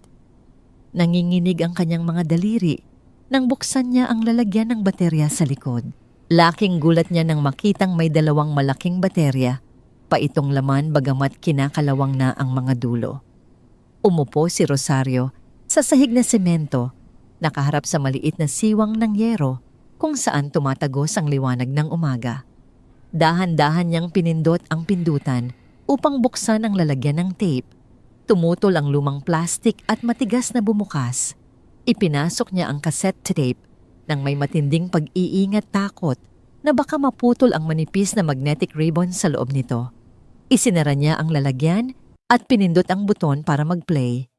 Speaker 1: Nanginginig ang kanyang mga daliri nang buksan niya ang lalagyan ng baterya sa likod. Laking gulat niya nang makitang may 2 malaking baterya pa itong laman bagamat kinakalawang na ang mga dulo. Umupo si Rosario sa sahig na semento, nakaharap sa maliit na siwang ng yero kung saan tumatagos ang liwanag ng umaga. Dahan-dahan niyang pinindot ang pindutan upang buksan ang lalagyan ng tape. Tumutol ang lumang plastik at matigas na bumukas. Ipinasok niya ang cassette tape nang may matinding pag-iingat takot na baka maputol ang manipis na magnetic ribbon sa loob nito. Isinara niya ang lalagyan at pinindot ang buton para mag-play.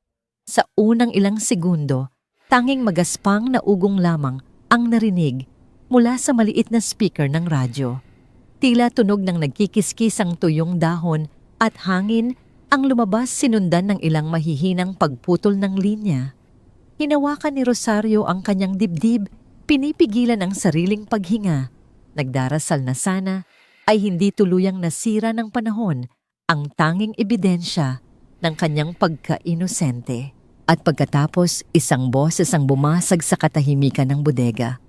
Speaker 1: Sa unang ilang segundo, tanging magaspang na ugong lamang ang narinig mula sa maliit na speaker ng radyo. Tila tunog ng nagkikiskis ang tuyong dahon at hangin ang lumabas sinundan ng ilang mahihinang pagputol ng linya. Hinawakan ni Rosario ang kanyang dibdib, pinipigilan ang sariling paghinga. Nagdarasal na sana ay hindi tuluyang nasira ng panahon ang tanging ebidensya ng kanyang pagka-inosente. At pagkatapos, isang boses ang bumasag sa katahimikan ng bodega.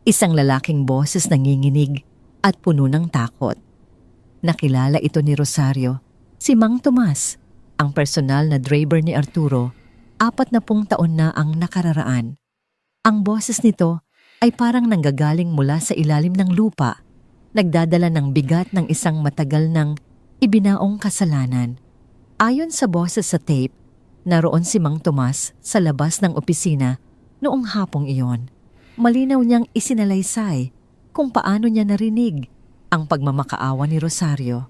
Speaker 1: Isang lalaking boses nanginginig at puno ng takot. Nakilala ito ni Rosario, si Mang Tomas, ang personal na driver ni Arturo, 40 taon na ang nakararaan. Ang boses nito ay parang nanggagaling mula sa ilalim ng lupa, nagdadala ng bigat ng isang matagal ng ibinaong kasalanan. Ayon sa boses sa tape, naroon si Mang Tomas sa labas ng opisina noong hapong iyon. Malinaw niyang isinalaysay kung paano niya narinig ang pagmamakaawa ni Rosario.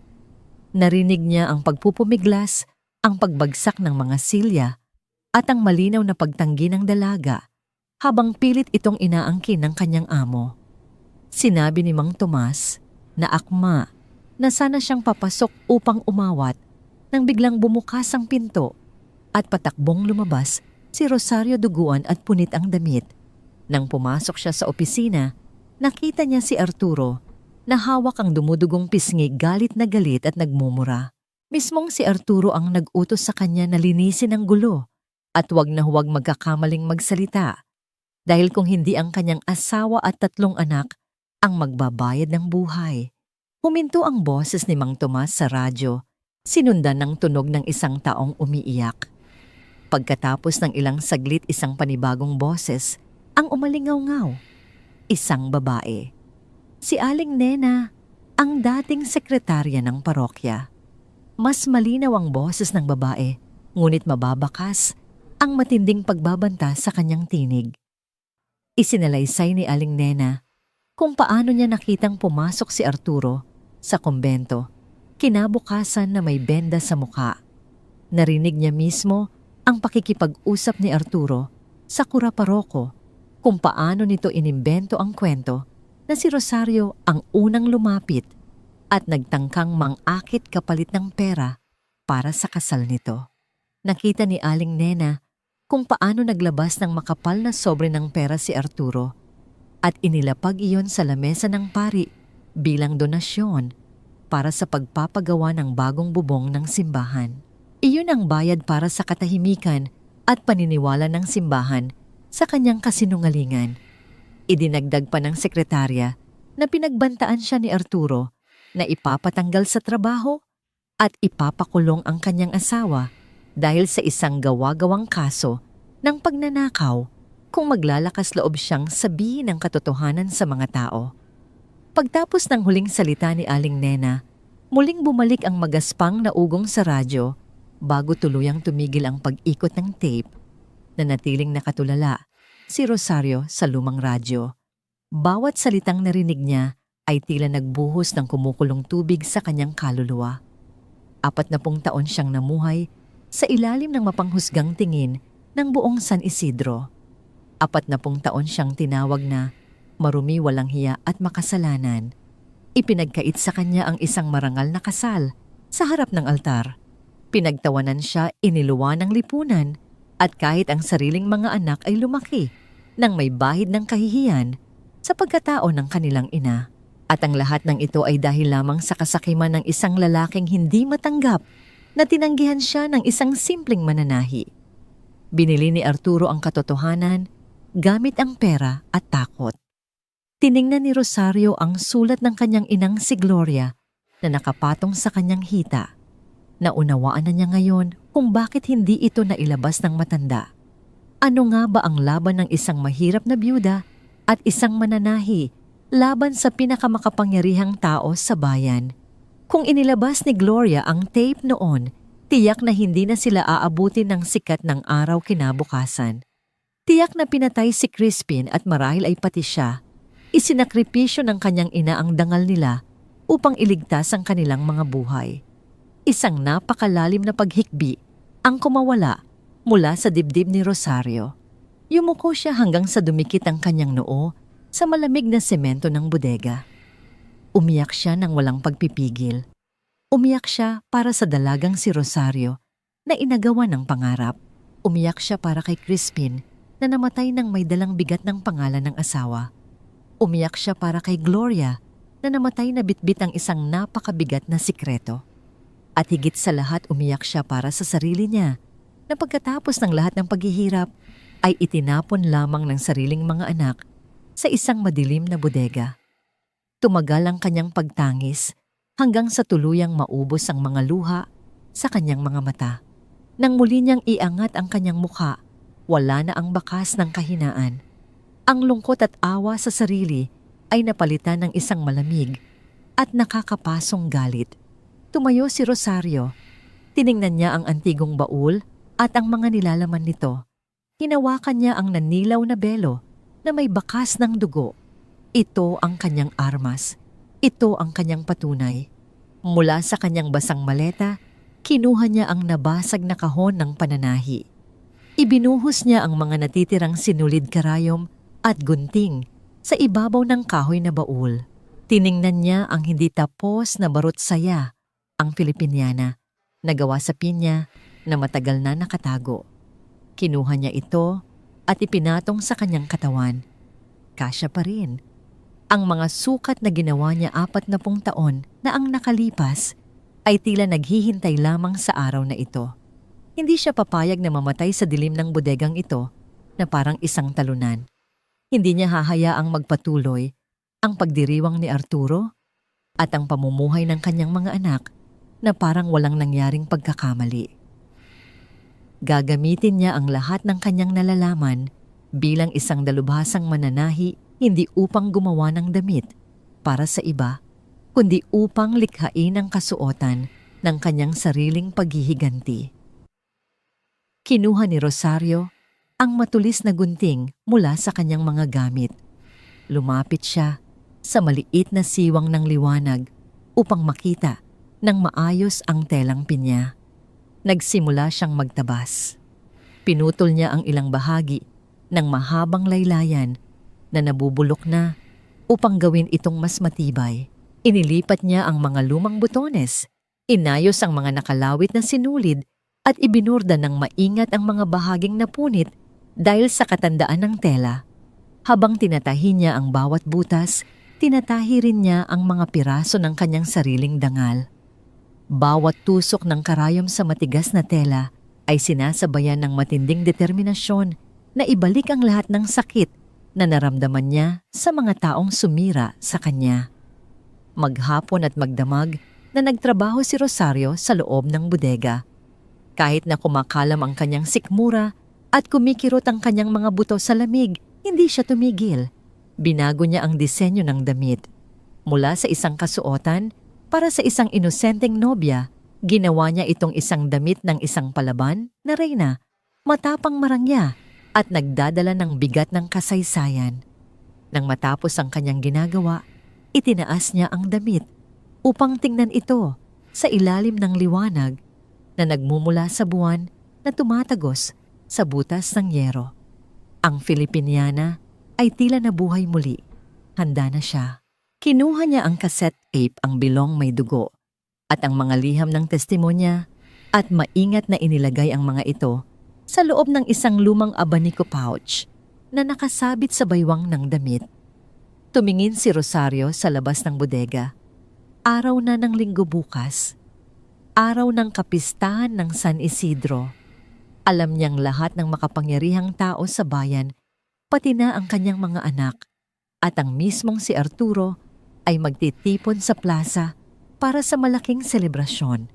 Speaker 1: Narinig niya ang pagpupumiglas, ang pagbagsak ng mga silya, at ang malinaw na pagtanggi ng dalaga habang pilit itong inaangkin ng kanyang amo. Sinabi ni Mang Tomas na akma na sana siyang papasok upang umawat nang biglang bumukas ang pinto at patakbong lumabas si Rosario duguan at punit ang damit. Nang pumasok siya sa opisina, nakita niya si Arturo na hawak ang dumudugong pisngi galit na galit at nagmumura. Mismong si Arturo ang nag-utos sa kanya na linisin ang gulo at huwag na huwag magkakamaling magsalita dahil kung hindi ang kanyang asawa at 3 anak ang magbabayad ng buhay. Huminto ang boses ni Mang Tomas sa radyo, sinundan ng tunog ng isang taong umiiyak. Pagkatapos ng ilang saglit isang panibagong boses ang umalingaw-ngaw. Isang babae. Si Aling Nena, ang dating sekretarya ng parokya. Mas malinaw ang boses ng babae, ngunit mababakas ang matinding pagbabanta sa kanyang tinig. Isinalaysay ni Aling Nena kung paano niya nakitang pumasok si Arturo sa kumbento, kinabukasan na may benda sa mukha. Narinig niya mismo ang pakikipag-usap ni Arturo sa kura paroko kung paano nito inimbento ang kwento na si Rosario ang unang lumapit at nagtangkang mang-akit kapalit ng pera para sa kasal nito. Nakita ni Aling Nena kung paano naglabas ng makapal na sobre ng pera si Arturo at inilapag iyon sa lamesa ng pari bilang donasyon para sa pagpapagawa ng bagong bubong ng simbahan. Iyon ang bayad para sa katahimikan at paniniwala ng simbahan sa kanyang kasinungalingan. Idinagdag pa ng sekretarya na pinagbantaan siya ni Arturo na ipapatanggal sa trabaho at ipapakulong ang kanyang asawa dahil sa isang gawa-gawang kaso ng pagnanakaw kung maglalakas loob siyang sabihin ang katotohanan sa mga tao. Pagtapos ng huling salita ni Aling Nena, muling bumalik ang magaspang na ugong sa radyo bago tuluyang tumigil ang pag-ikot ng tape. Nanatiling nakatulala si Rosario sa lumang radyo. Bawat salitang narinig niya ay tila nagbuhos ng kumukulong tubig sa kanyang kaluluwa. 40 taon siyang namuhay sa ilalim ng mapanghusgang tingin ng buong San Isidro. 40 taon siyang tinawag na marumi, walang hiya at makasalanan. Ipinagkait sa kanya ang isang marangal na kasal sa harap ng altar. Pinagtawanan siya, iniluwa ng lipunan at kahit ang sariling mga anak ay lumaki nang may bahid ng kahihiyan sa pagkatao ng kanilang ina. At ang lahat ng ito ay dahil lamang sa kasakiman ng isang lalaking hindi matanggap na tinanggihan siya ng isang simpleng mananahi. Binili ni Arturo ang katotohanan gamit ang pera at takot. Tiningnan ni Rosario ang sulat ng kanyang inang si Gloria na nakapatong sa kanyang hita. Naunawaan na niya ngayon kung bakit hindi ito nailabas ng matanda. Ano nga ba ang laban ng isang mahirap na byuda at isang mananahi laban sa pinakamakapangyarihang tao sa bayan? Kung inilabas ni Gloria ang tape noon, tiyak na hindi na sila aabutin ng sikat ng araw kinabukasan. Tiyak na pinatay si Crispin at marahil ay pati siya. Isinakripisyo ng kanyang ina ang dangal nila upang iligtas ang kanilang mga buhay. Isang napakalalim na paghikbi ang kumawala mula sa dibdib ni Rosario. Yumuko siya hanggang sa dumikit ang kanyang noo sa malamig na semento ng bodega. Umiyak siya ng walang pagpipigil. Umiyak siya para sa dalagang si Rosario na inagawa ng pangarap. Umiyak siya para kay Crispin na namatay nang may dalang bigat ng pangalan ng asawa. Umiyak siya para kay Gloria na namatay na bitbit ang isang napakabigat na sikreto. At higit sa lahat umiyak siya para sa sarili niya na pagkatapos ng lahat ng paghihirap ay itinapon lamang ng sariling mga anak sa isang madilim na bodega. Tumagal ang kanyang pagtangis hanggang sa tuluyang maubos ang mga luha sa kanyang mga mata. Nang muli niyang iangat ang kanyang mukha, wala na ang bakas ng kahinaan. Ang lungkot at awa sa sarili ay napalitan ng isang malamig at nakakapasong galit. Tumayo si Rosario. Tiningnan niya ang antigong baul at ang mga nilalaman nito. Hinawakan niya ang nanilaw na belo na may bakas ng dugo. Ito ang kanyang armas. Ito ang kanyang patunay. Mula sa kanyang basang maleta, kinuha niya ang nabasag na kahon ng pananahi. Ibinuhos niya ang mga natitirang sinulid karayom at gunting sa ibabaw ng kahoy na baul. Tiningnan niya ang hindi tapos na barot saya, ang Filipiniana, na gawa sa pinya na matagal na nakatago. Kinuha niya ito at ipinatong sa kanyang katawan. Kasya pa rin. Ang mga sukat na ginawa niya 40 taon na ang nakalipas ay tila naghihintay lamang sa araw na ito. Hindi siya papayag na mamatay sa dilim ng bodegang ito na parang isang talunan. Hindi niya hahayaang magpatuloy ang pagdiriwang ni Arturo at ang pamumuhay ng kanyang mga anak na parang walang nangyaring pagkakamali. Gagamitin niya ang lahat ng kanyang nalalaman bilang isang dalubhasang mananahi, hindi upang gumawa ng damit para sa iba, kundi upang likhain ang kasuotan ng kanyang sariling paghihiganti. Kinuha ni Rosario ang matulis na gunting mula sa kanyang mga gamit. Lumapit siya sa maliit na siwang ng liwanag upang makita ng maayos ang telang pinya. Nagsimula siyang magtabas. Pinutol niya ang ilang bahagi ng mahabang laylayan na nabubulok na upang gawin itong mas matibay. Inilipat niya ang mga lumang butones, inayos ang mga nakalawit na sinulid at ibinurda ng maingat ang mga bahaging napunit dahil sa katandaan ng tela. Habang tinatahi niya ang bawat butas, tinatahi rin niya ang mga piraso ng kanyang sariling dangal. Bawat tusok ng karayom sa matigas na tela ay sinasabayan ng matinding determinasyon na ibalik ang lahat ng sakit na naramdaman niya sa mga taong sumira sa kanya. Maghapon at magdamag na nagtrabaho si Rosario sa loob ng bodega. Kahit na kumakalam ang kanyang sikmura at kumikirot ang kanyang mga buto sa lamig, hindi siya tumigil. Binago niya ang disenyo ng damit. Mula sa isang kasuotan, para sa isang inosenteng nobya, ginawa niya itong isang damit ng isang palaban na reyna, matapang marangya at nagdadala ng bigat ng kasaysayan. Nang matapos ang kanyang ginagawa, itinaas niya ang damit upang tingnan ito sa ilalim ng liwanag na nagmumula sa buwan na tumatagos sa butas ng yero. Ang Filipiniana ay tila nabuhay muli. Handa na siya. Kinuha niya ang cassette tape, ang bilong may dugo, at ang mga liham ng testimonya at maingat na inilagay ang mga ito sa loob ng isang lumang abanico pouch na nakasabit sa baywang ng damit. Tumingin si Rosario sa labas ng bodega. Araw na ng linggo bukas. Araw ng kapistahan ng San Isidro. Alam niyang lahat ng makapangyarihang tao sa bayan, pati na ang kanyang mga anak, at ang mismong si Arturo ay magtitipon sa plaza para sa malaking selebrasyon.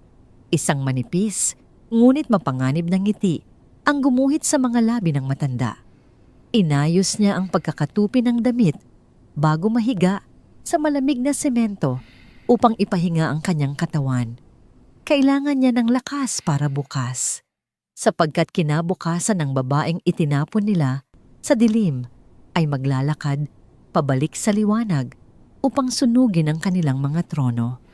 Speaker 1: Isang manipis, ngunit mapanganib ng ngiti ang gumuhit sa mga labi ng matanda. Inayos niya ang pagkakatupi ng damit bago mahiga sa malamig na semento upang ipahinga ang kanyang katawan. Kailangan niya ng lakas para bukas, sapagkat kinabukasan ng babaeng itinapon nila sa dilim ay maglalakad pabalik sa liwanag upang sunugin ang kanilang mga trono.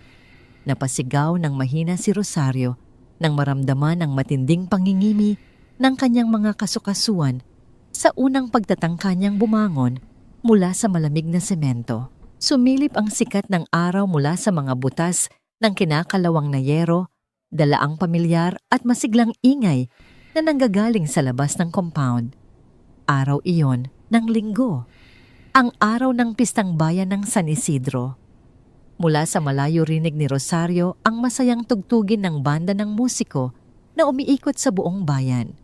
Speaker 1: Napasigaw ng mahina si Rosario nang maramdaman ang matinding pangingimi ng kanyang mga kasukasuan sa unang pagtatangka niyang bumangon mula sa malamig na semento. Sumilip ang sikat ng araw mula sa mga butas ng kinakalawang na yero, dalaang pamilyar at masiglang ingay na nanggagaling sa labas ng compound. Araw iyon ng linggo. Ang araw ng pistang bayan ng San Isidro. Mula sa malayo rinig ni Rosario ang masayang tugtugin ng banda ng musiko na umiikot sa buong bayan.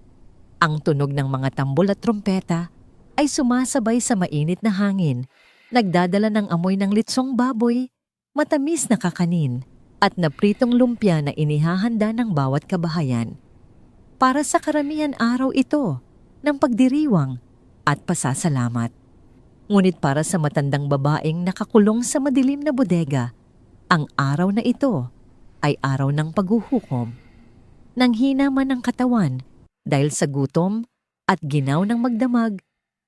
Speaker 1: Ang tunog ng mga tambol at trompeta ay sumasabay sa mainit na hangin, nagdadala ng amoy ng litsong baboy, matamis na kakanin, at napritong lumpia na inihahanda ng bawat kabahayan. Para sa karamihan araw ito ng pagdiriwang at pasasalamat. Ngunit para sa matandang babaeng nakakulong sa madilim na bodega, ang araw na ito ay araw ng paghuhukom. Nanghina man ang katawan dahil sa gutom at ginaw ng magdamag,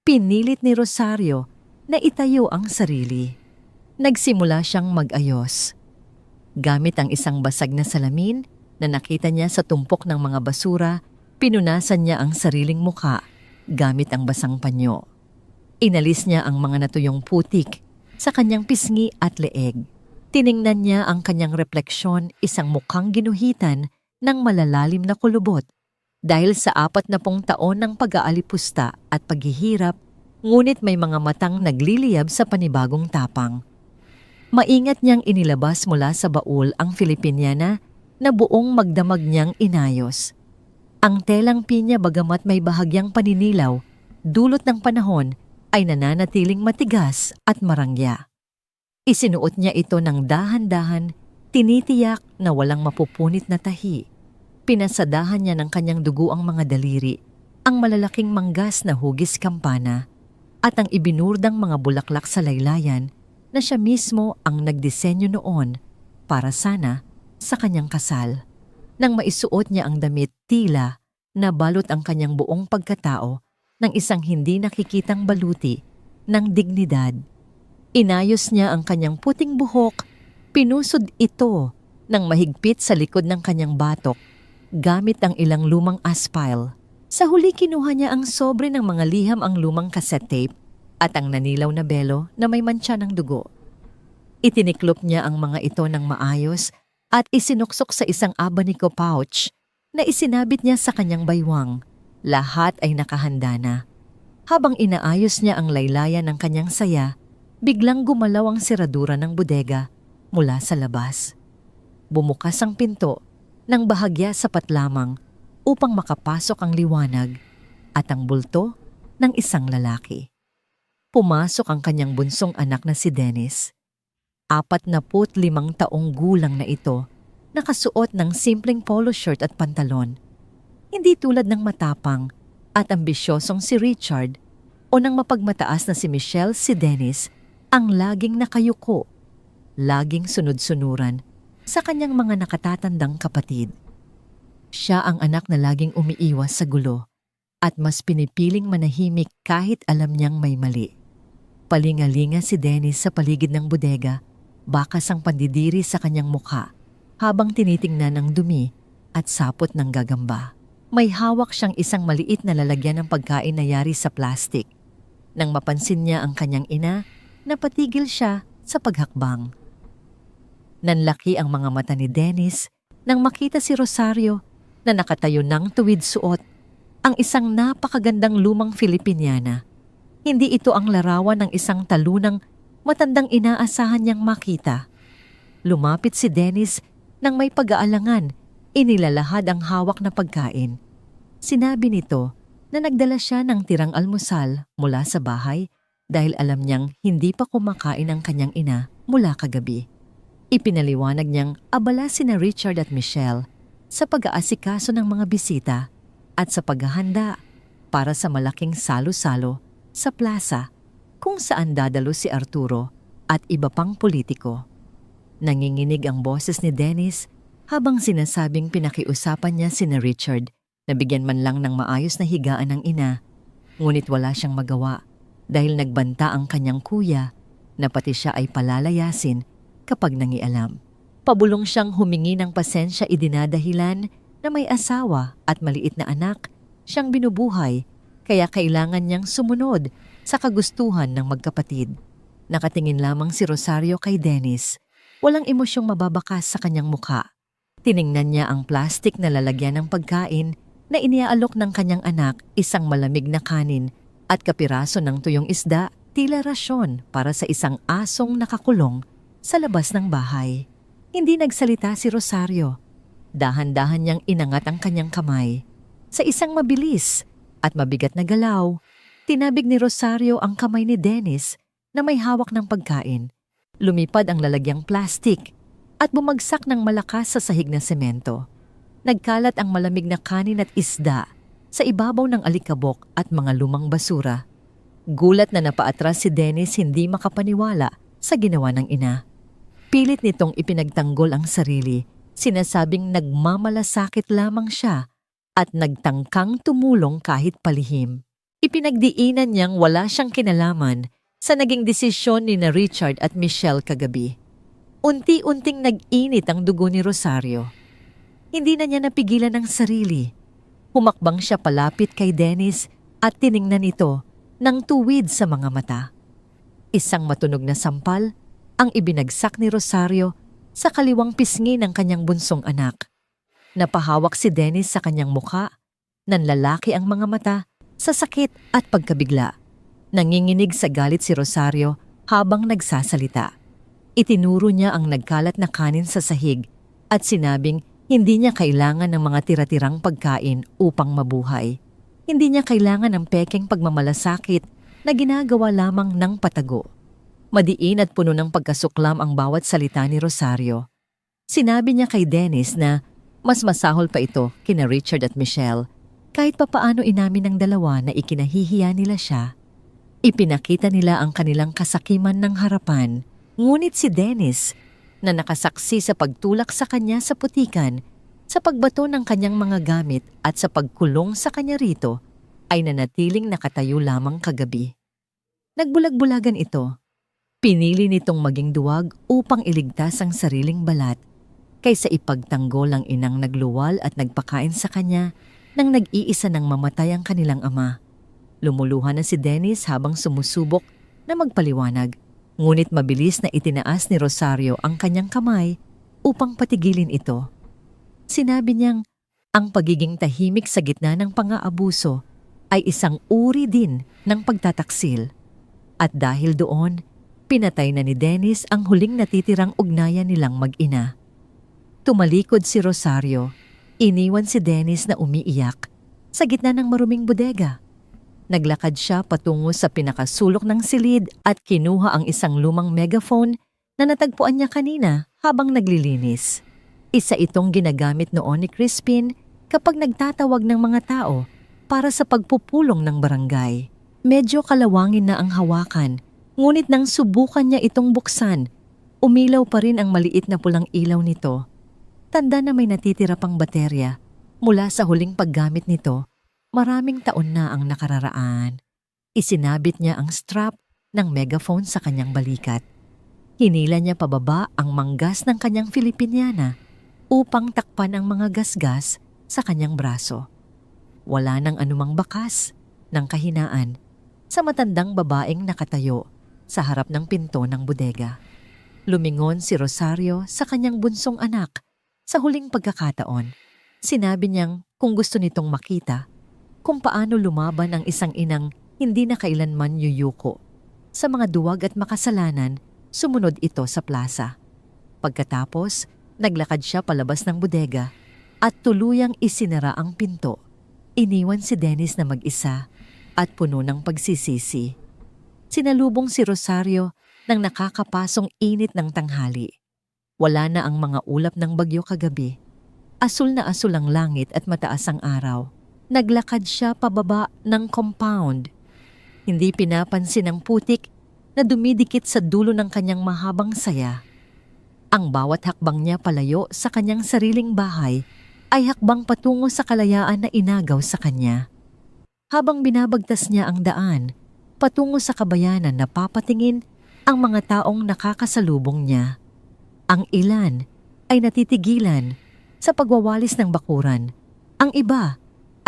Speaker 1: pinilit ni Rosario na itayo ang sarili. Nagsimula siyang mag-ayos. Gamit ang isang basag na salamin na nakita niya sa tumpok ng mga basura, pinunasan niya ang sariling mukha gamit ang basang panyo. Inalis niya ang mga natuyong putik sa kanyang pisngi at leeg. Tiningnan niya ang kanyang refleksyon, isang mukhang ginuhitan ng malalalim na kulubot. Dahil sa 40 taon ng pag-aalipusta at paghihirap, ngunit may mga matang nagliliyab sa panibagong tapang. Maingat niyang inilabas mula sa baul ang Filipiniana na buong magdamag niyang inayos. Ang telang pinya bagamat may bahagyang paninilaw, dulot ng panahon ay nananatiling matigas at marangya. Isinuot niya ito ng dahan-dahan, tinitiyak na walang mapupunit na tahi. Pinasadahan niya ng kanyang dugo ang mga daliri, ang malalaking manggas na hugis kampana, at ang ibinurdang mga bulaklak sa laylayan na siya mismo ang nagdisenyo noon para sana sa kanyang kasal. Nang maisuot niya ang damit, tila na balot ang kanyang buong pagkatao ng isang hindi nakikitang baluti ng dignidad. Inayos niya ang kanyang puting buhok, pinusod ito ng mahigpit sa likod ng kanyang batok gamit ang ilang lumang aspile. Sa huli kinuha niya ang sobre ng mga liham, ang lumang cassette tape at ang nanilaw na belo na may mantsa ng dugo. Itiniklop niya ang mga ito ng maayos at isinuksok sa isang abanico pouch na isinabit niya sa kanyang baywang. Lahat ay nakahanda na. Habang inaayos niya ang laylayan ng kanyang saya, biglang gumalaw ang seradura ng bodega mula sa labas. Bumukas ang pinto ng bahagya sapat lamang upang makapasok ang liwanag at ang bulto ng isang lalaki. Pumasok ang kanyang bunsong anak na si Dennis. 45 taong gulang na ito, nakasuot ng simpleng polo shirt at pantalon. Hindi tulad ng matapang at ambisyosong si Richard o ng mapagmataas na si Michelle, si Dennis ang laging nakayuko, laging sunod-sunuran sa kanyang mga nakatatandang kapatid. Siya ang anak na laging umiiwas sa gulo at mas pinipiling manahimik kahit alam niyang may mali. Palingalinga si Dennis sa paligid ng bodega, bakas ang pandidiri sa kanyang mukha habang tinitingnan ng dumi at sapot ng gagamba. May hawak siyang isang maliit na lalagyan ng pagkain na yari sa plastik. Nang mapansin niya ang kanyang ina, napatigil siya sa paghakbang. Nanlaki ang mga mata ni Dennis nang makita si Rosario na nakatayo ng tuwid suot ang isang napakagandang lumang Filipiniana. Hindi ito ang larawan ng isang talunang matandang inaasahan niyang makita. Lumapit si Dennis nang may pag-aalangan, inilalahad ang hawak na pagkain. Sinabi nito na nagdala siya ng tirang almusal mula sa bahay dahil alam niyang hindi pa kumakain ang kanyang ina mula kagabi. Ipinaliwanag niyang abala sina Richard at Michelle sa pag-aasikaso ng mga bisita at sa paghahanda para sa malaking salo-salo sa plaza kung saan dadalo si Arturo at iba pang politiko. Nanginginig ang boses ni Dennis habang sinasabing pinakiusapan niya sina Richard na bigyan man lang ng maayos na higaan ng ina, ngunit wala siyang magawa dahil nagbanta ang kanyang kuya na pati siya ay palalayasin kapag nangialam. Pabulong siyang humingi ng pasensya, idinadahilan na may asawa at maliit na anak siyang binubuhay kaya kailangan niyang sumunod sa kagustuhan ng magkapatid. Nakatingin lamang si Rosario kay Dennis, walang emosyong mababakas sa kanyang mukha. Tiningnan niya ang plastik na lalagyan ng pagkain na iniaalok ng kanyang anak, isang malamig na kanin at kapiraso ng tuyong isda, tila rasyon para sa isang asong nakakulong sa labas ng bahay. Hindi nagsalita si Rosario. Dahan-dahan niyang inangat ang kanyang kamay. Sa isang mabilis at mabigat na galaw, tinabig ni Rosario ang kamay ni Dennis na may hawak ng pagkain. Lumipad ang lalagyang plastik at bumagsak ng malakas sa sahig na semento. Nagkalat ang malamig na kanin at isda sa ibabaw ng alikabok at mga lumang basura. Gulat na napaatras si Dennis, hindi makapaniwala sa ginawa ng ina. Pilit nitong ipinagtanggol ang sarili, sinasabing nagmamalasakit lamang siya at nagtangkang tumulong kahit palihim. Ipinagdiinan niyang wala siyang kinalaman sa naging desisyon ni na Richard at Michelle kagabi. Unti-unting nag-init ang dugo ni Rosario. Hindi na niya napigilan ang sarili. Humakbang siya palapit kay Dennis at tiningnan ito ng tuwid sa mga mata. Isang matunog na sampal ang ibinagsak ni Rosario sa kaliwang pisngi ng kanyang bunsong anak. Napahawak si Dennis sa kanyang mukha, nanlalaki ang mga mata sa sakit at pagkabigla. Nanginginig sa galit si Rosario habang nagsasalita. Itinuro niya ang nagkalat na kanin sa sahig at sinabing Hindi niya kailangan ng mga tira-tirang pagkain upang mabuhay. Hindi niya kailangan ng pekeng pagmamalasakit na ginagawa lamang ng patago. Madiin at puno ng pagkasuklam ang bawat salita ni Rosario. Sinabi niya kay Dennis na mas masahol pa ito kina Richard at Michelle kahit papaano inamin ng dalawa na ikinahihiya nila siya. Ipinakita nila ang kanilang kasakiman ng harapan, ngunit si Dennis na nakasaksi sa pagtulak sa kanya sa putikan, sa pagbato ng kanyang mga gamit at sa pagkulong sa kanya rito ay nanatiling nakatayo lamang kagabi. Nagbulag-bulagan ito. Pinili nitong maging duwag upang iligtas ang sariling balat kaysa ipagtanggol ang inang nagluwal at nagpakain sa kanya nang nag-iisa ng mamatay ang kanilang ama. Lumuluhan na si Dennis habang sumusubok na magpaliwanag, ngunit mabilis na itinaas ni Rosario ang kanyang kamay upang patigilin ito. Sinabi niyang ang pagiging tahimik sa gitna ng pang-aabuso ay isang uri din ng pagtataksil. At dahil doon, pinatay na ni Dennis ang huling natitirang ugnayan nilang mag-ina. Tumalikod si Rosario. Iniwan si Dennis na umiiyak sa gitna ng maruming bodega. Naglakad siya patungo sa pinakasulok ng silid at kinuha ang isang lumang megaphone na natagpuan niya kanina habang naglilinis. Isa itong ginagamit noon ni Crispin kapag nagtatawag ng mga tao para sa pagpupulong ng barangay. Medyo kalawangin na ang hawakan, ngunit nang subukan niya itong buksan, umilaw pa rin ang maliit na pulang ilaw nito. Tanda na may natitira pang baterya. Mula sa huling paggamit nito, maraming taon na ang nakararaan. Isinabit niya ang strap ng megaphone sa kanyang balikat. Hinila niya pababa ang manggas ng kanyang Filipiniana upang takpan ang mga gasgas sa kanyang braso. Wala nang anumang bakas ng kahinaan sa matandang babaeng nakatayo sa harap ng pinto ng bodega. Lumingon si Rosario sa kanyang bunsong anak. Sa huling pagkakataon, sinabi niyang kung gusto nitong makita kung paano lumaban ang isang inang hindi na kailanman yuyuko. Sa mga duwag at makasalanan, sumunod ito sa plaza. Pagkatapos, naglakad siya palabas ng bodega at tuluyang isinara ang pinto. Iniwan si Dennis na mag-isa at puno ng pagsisisi. Sinalubong si Rosario ng nakakapasong init ng tanghali. Wala na ang mga ulap ng bagyo kagabi. Asul na asul ang langit at mataas ang araw. Naglakad siya pababa ng compound. Hindi pinapansin ang putik na dumidikit sa dulo ng kanyang mahabang saya. Ang bawat hakbang niya palayo sa kanyang sariling bahay ay hakbang patungo sa kalayaan na inagaw sa kanya. Habang binabagtas niya ang daan, patungo sa kabayanan na papatingin ang mga taong nakakasalubong niya. Ang ilan ay natitigilan sa pagwawalis ng bakuran. Ang iba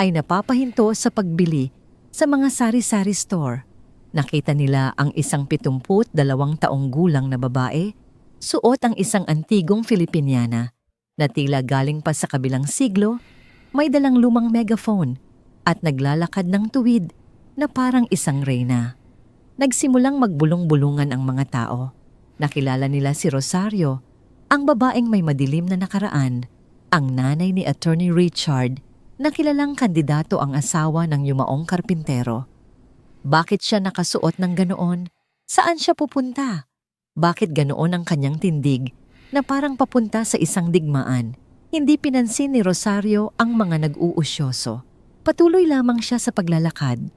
Speaker 1: ay napapahinto sa pagbili sa mga sari-sari store. Nakita nila ang isang 72 taong gulang na babae, suot ang isang antigong Filipiniana na tila galing pa sa kabilang siglo, may dalang lumang megaphone at naglalakad ng tuwid na parang isang reyna. Nagsimulang magbulong-bulungan ang mga tao. Nakilala nila si Rosario, ang babaeng may madilim na nakaraan, ang nanay ni Attorney Richard, na kilalang kandidato ang asawa ng yumaong karpintero. Bakit siya nakasuot ng ganoon? Saan siya pupunta? Bakit ganoon ang kanyang tindig na parang papunta sa isang digmaan? Hindi pinansin ni Rosario ang mga nag-uusyoso. Patuloy lamang siya sa paglalakad.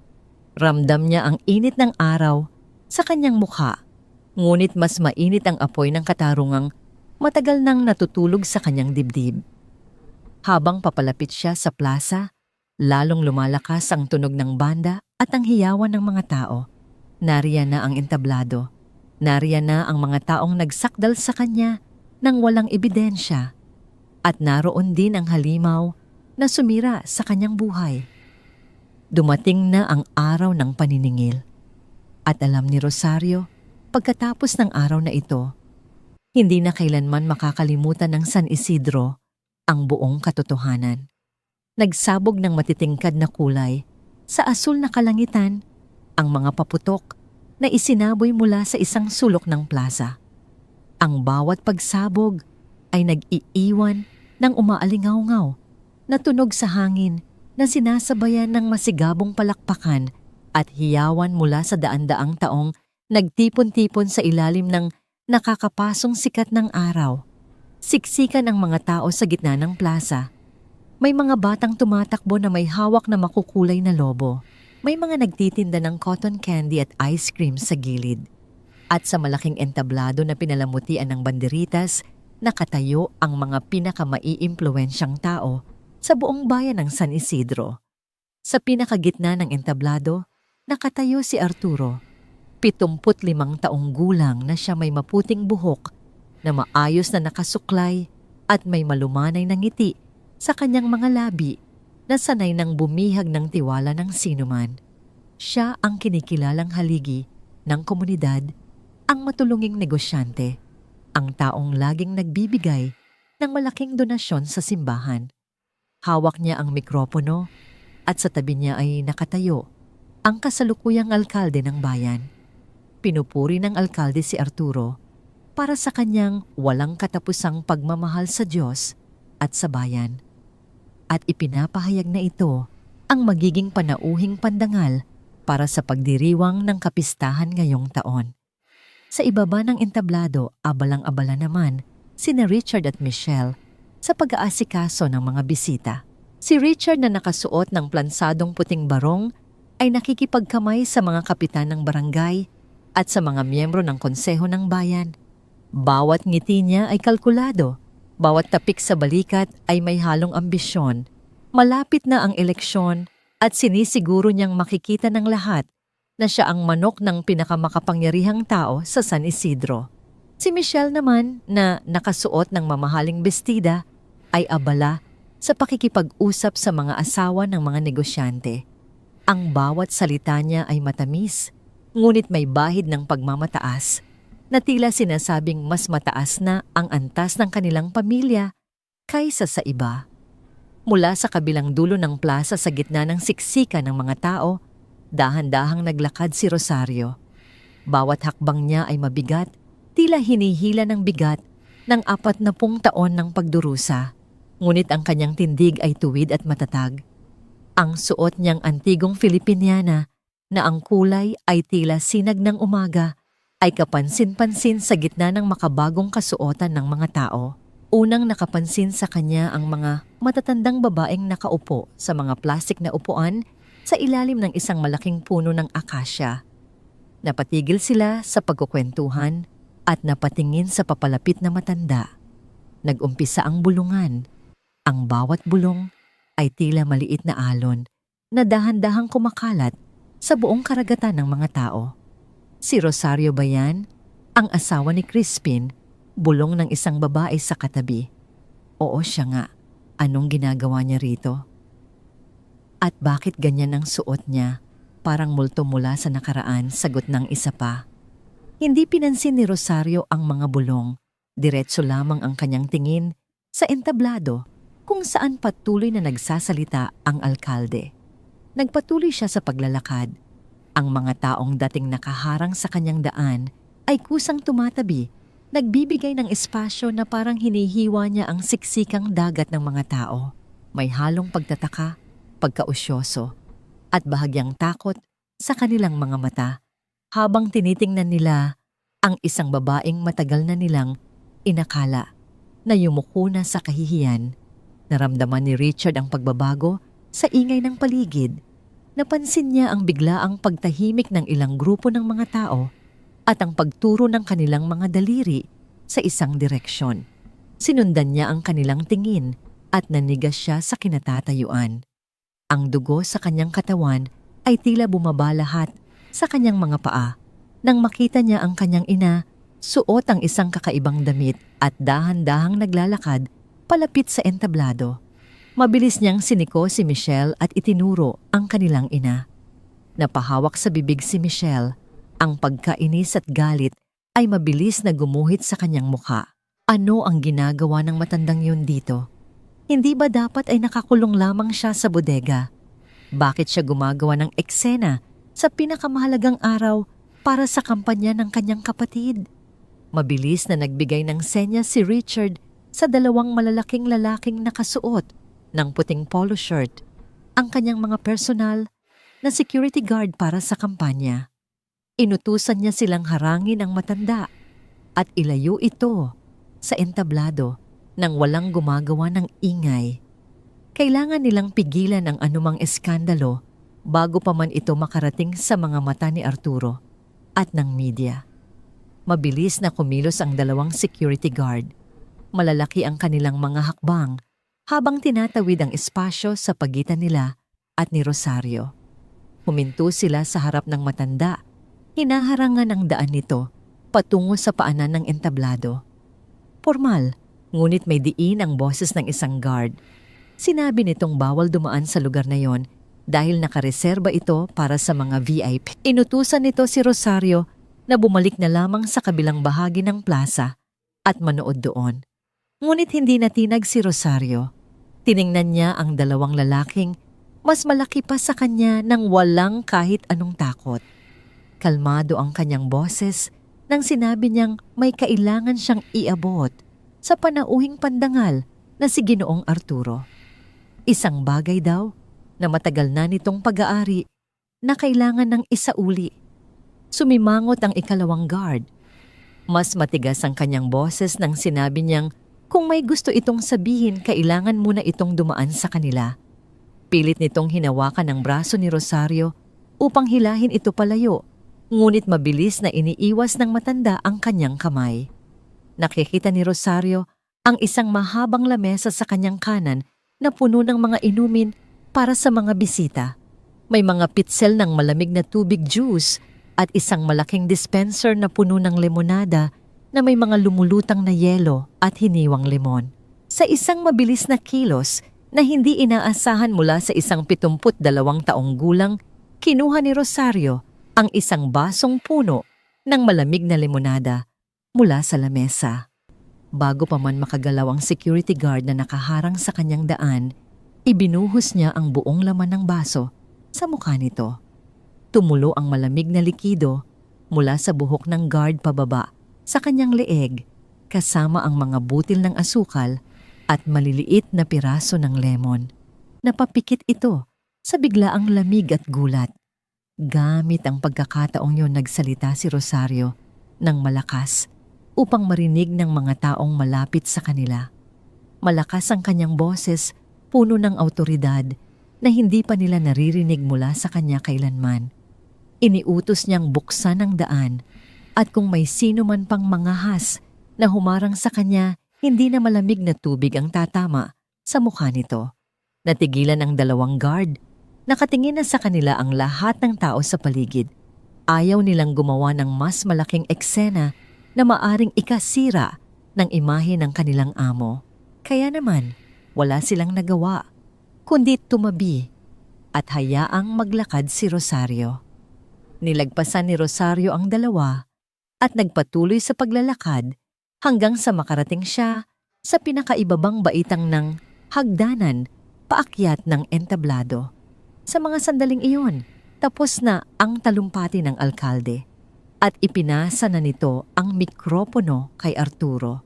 Speaker 1: Ramdam niya ang init ng araw sa kanyang mukha, ngunit mas mainit ang apoy ng katarungang matagal nang natutulog sa kanyang dibdib. Habang papalapit siya sa plaza, lalong lumalakas ang tunog ng banda at ang hiyawan ng mga tao. Nariyan na ang entablado. Nariyan na ang mga taong nagsakdal sa kanya nang walang ebidensya. At naroon din ang halimaw na sumira sa kanyang buhay. Dumating na ang araw ng paniningil. At alam ni Rosario, pagkatapos ng araw na ito, hindi na kailanman makakalimutan ng San Isidro ang buong katotohanan. Nagsabog ng matitingkad na kulay sa asul na kalangitan ang mga paputok na isinaboy mula sa isang sulok ng plaza. Ang bawat pagsabog ay nag-iiwan ng umaalingaw-ngaw na tunog sa hangin na sinasabayan ng masigabong palakpakan at hiyawan mula sa daan-daang taong nagtipon-tipon sa ilalim ng nakakapasong sikat ng araw. Siksikan ang mga tao sa gitna ng plaza. May mga batang tumatakbo na may hawak na makukulay na lobo. May mga nagtitinda ng cotton candy at ice cream sa gilid. At sa malaking entablado na pinalamutian ng banderitas, nakatayo ang mga pinakamaiimpluwensyang tao sa buong bayan ng San Isidro. Sa pinakagitna ng entablado, nakatayo si Arturo, 75 taong gulang na siya may maputing buhok, na maayos na nakasuklay at may malumanay na ngiti sa kanyang mga labi na sanay nang bumihag ng tiwala ng sinuman. Siya ang kinikilalang haligi ng komunidad, ang matulunging negosyante, ang taong laging nagbibigay ng malaking donasyon sa simbahan. Hawak niya ang mikropono at sa tabi niya ay nakatayo ang kasalukuyang alkalde ng bayan. Pinupuri ng alkalde si Arturo para sa kanyang walang katapusang pagmamahal sa Diyos at sa bayan. At ipinapahayag na ito ang magiging panauhing pandangal para sa pagdiriwang ng kapistahan ngayong taon. Sa ibaba ng entablado, abalang-abala naman sina Richard at Michelle sa pag-aasikaso ng mga bisita. Si Richard na nakasuot ng plansadong puting barong ay nakikipagkamay sa mga kapitan ng barangay at sa mga miyembro ng konseho ng bayan. Bawat ngiti niya ay kalkulado, bawat tapik sa balikat ay may halong ambisyon. Malapit na ang eleksyon at sinisiguro niyang makikita ng lahat na siya ang manok ng pinakamakapangyarihang tao sa San Isidro. Si Michelle naman na nakasuot ng mamahaling bestida ay abala sa pakikipag-usap sa mga asawa ng mga negosyante. Ang bawat salita niya ay matamis, ngunit may bahid ng pagmamataas na tila sinasabing mas mataas na ang antas ng kanilang pamilya kaysa sa iba. Mula sa kabilang dulo ng plaza sa gitna ng siksikan ng mga tao, dahan-dahang naglakad si Rosario. Bawat hakbang niya ay mabigat, tila hinihila ng bigat ng 40 taon ng pagdurusa. Ngunit ang kanyang tindig ay tuwid at matatag. Ang suot niyang antigong Filipiniana na ang kulay ay tila sinag ng umaga ay kapansin-pansin sa gitna ng makabagong kasuotan ng mga tao. Unang nakapansin sa kanya ang mga matatandang babaeng nakaupo sa mga plastik na upuan sa ilalim ng isang malaking puno ng akasya. Napatigil sila sa pagkukwentuhan at napatingin sa papalapit na matanda. Nag-umpisa ang bulungan. Ang bawat bulong ay tila maliit na alon na dahan-dahang kumakalat sa buong karagatan ng mga tao. Si Rosario ba yan? Ang asawa ni Crispin, bulong ng isang babae sa katabi. Oo, siya nga. Anong ginagawa niya rito? At bakit ganyan ang suot niya? Parang multo mula sa nakaraan, sagot ng isa pa. Hindi pinansin ni Rosario ang mga bulong. Diretso lamang ang kanyang tingin sa entablado kung saan patuloy na nagsasalita ang alkalde. Nagpatuloy siya sa paglalakad. Ang mga taong dating nakaharang sa kanyang daan ay kusang tumatabi, nagbibigay ng espasyo na parang hinihiwa niya ang siksikang dagat ng mga tao. May halong pagtataka, pagkausyoso, at bahagyang takot sa kanilang mga mata habang tinitingnan nila ang isang babaeng matagal na nilang inakala na yumuko na sa kahihiyan. Naramdaman ni Richard ang pagbabago sa ingay ng paligid. Napansin niya ang biglaang pagtahimik ng ilang grupo ng mga tao at ang pagturo ng kanilang mga daliri sa isang direksyon. Sinundan niya ang kanilang tingin at nanigas siya sa kinatatayuan. Ang dugo sa kanyang katawan ay tila bumaba lahat sa kanyang mga paa nang makita niya ang kanyang ina suot ang isang kakaibang damit at dahan-dahang naglalakad palapit sa entablado. Mabilis niyang siniko si Michelle at itinuro ang kanilang ina. Napahawak sa bibig si Michelle. Ang pagkainis at galit ay mabilis na gumuhit sa kanyang mukha. Ano ang ginagawa ng matandang yun dito? Hindi ba dapat ay nakakulong lamang siya sa bodega? Bakit siya gumagawa ng eksena sa pinakamahalagang araw para sa kampanya ng kanyang kapatid? Mabilis na nagbigay ng senya si Richard sa dalawang malalaking lalaking nakasuot ng puting polo shirt, ang kanyang mga personal na security guard para sa kampanya. Inutusan niya silang harangin ang matanda at ilayo ito sa entablado nang walang gumagawa ng ingay. Kailangan nilang pigilan ang anumang eskandalo bago pa man ito makarating sa mga mata ni Arturo at ng media. Mabilis na kumilos ang dalawang security guard. Malalaki ang kanilang mga hakbang habang tinatawid ang espasyo sa pagitan nila at ni Rosario. Huminto sila sa harap ng matanda. Hinaharangan ang daan nito patungo sa paanan ng entablado. Formal, ngunit may diin ang boses ng isang guard. Sinabi nitong bawal dumaan sa lugar na yon dahil nakareserba ito para sa mga VIP. Inutusan nito si Rosario na bumalik na lamang sa kabilang bahagi ng plaza at manood doon. Ngunit hindi natinag si Rosario. Tiningnan niya ang dalawang lalaking mas malaki pa sa kanya nang walang kahit anong takot. Kalmado ang kanyang boses nang sinabi niyang may kailangan siyang iabot sa panauhing pandangal na si Ginoong Arturo. Isang bagay daw na matagal na nitong pag-aari na kailangan ng isauli. Sumimangot ang ikalawang guard. Mas matigas ang kanyang boses nang sinabi niyang kung may gusto itong sabihin, kailangan muna itong dumaan sa kanila. Pilit nitong hinawakan ang braso ni Rosario upang hilahin ito palayo, ngunit mabilis na iniiwas ng matanda ang kanyang kamay. Nakikita ni Rosario ang isang mahabang lamesa sa kanyang kanan na puno ng mga inumin para sa mga bisita. May mga pitsel ng malamig na tubig juice at isang malaking dispenser na puno ng limonada na may mga lumulutang na yelo at hiniwang limon. Sa isang mabilis na kilos na hindi inaasahan mula sa isang 72 taong gulang, kinuha ni Rosario ang isang basong puno ng malamig na limonada mula sa lamesa. Bago pa man makagalaw ang security guard na nakaharang sa kanyang daan, ibinuhos niya ang buong laman ng baso sa mukha nito. Tumulo ang malamig na likido mula sa buhok ng guard pababa sa kanyang leeg, kasama ang mga butil ng asukal at maliliit na piraso ng lemon. Napapikit ito sa biglaang lamig at gulat. Gamit ang pagkakataong yon nagsalita si Rosario ng malakas upang marinig ng mga taong malapit sa kanila. Malakas ang kanyang boses, puno ng awtoridad na hindi pa nila naririnig mula sa kanya kailanman. Iniutos niyang buksan ang daan at kung may sino man pang mangahas na humarang sa kanya, hindi na malamig na tubig ang tatama sa mukha nito. Natigilan ang dalawang guard. Nakatingin na sa kanila ang lahat ng tao sa paligid. Ayaw nilang gumawa ng mas malaking eksena na maaring ikasira ng imahe ng kanilang amo. Kaya naman, wala silang nagawa, kundi tumabi at hayaang maglakad si Rosario. Nilagpasan ni Rosario ang dalawa at nagpatuloy sa paglalakad hanggang sa makarating siya sa pinakaibabang baitang ng hagdanan paakyat ng entablado. Sa mga sandaling iyon, tapos na ang talumpati ng alkalde at ipinasa na nito ang mikropono kay Arturo.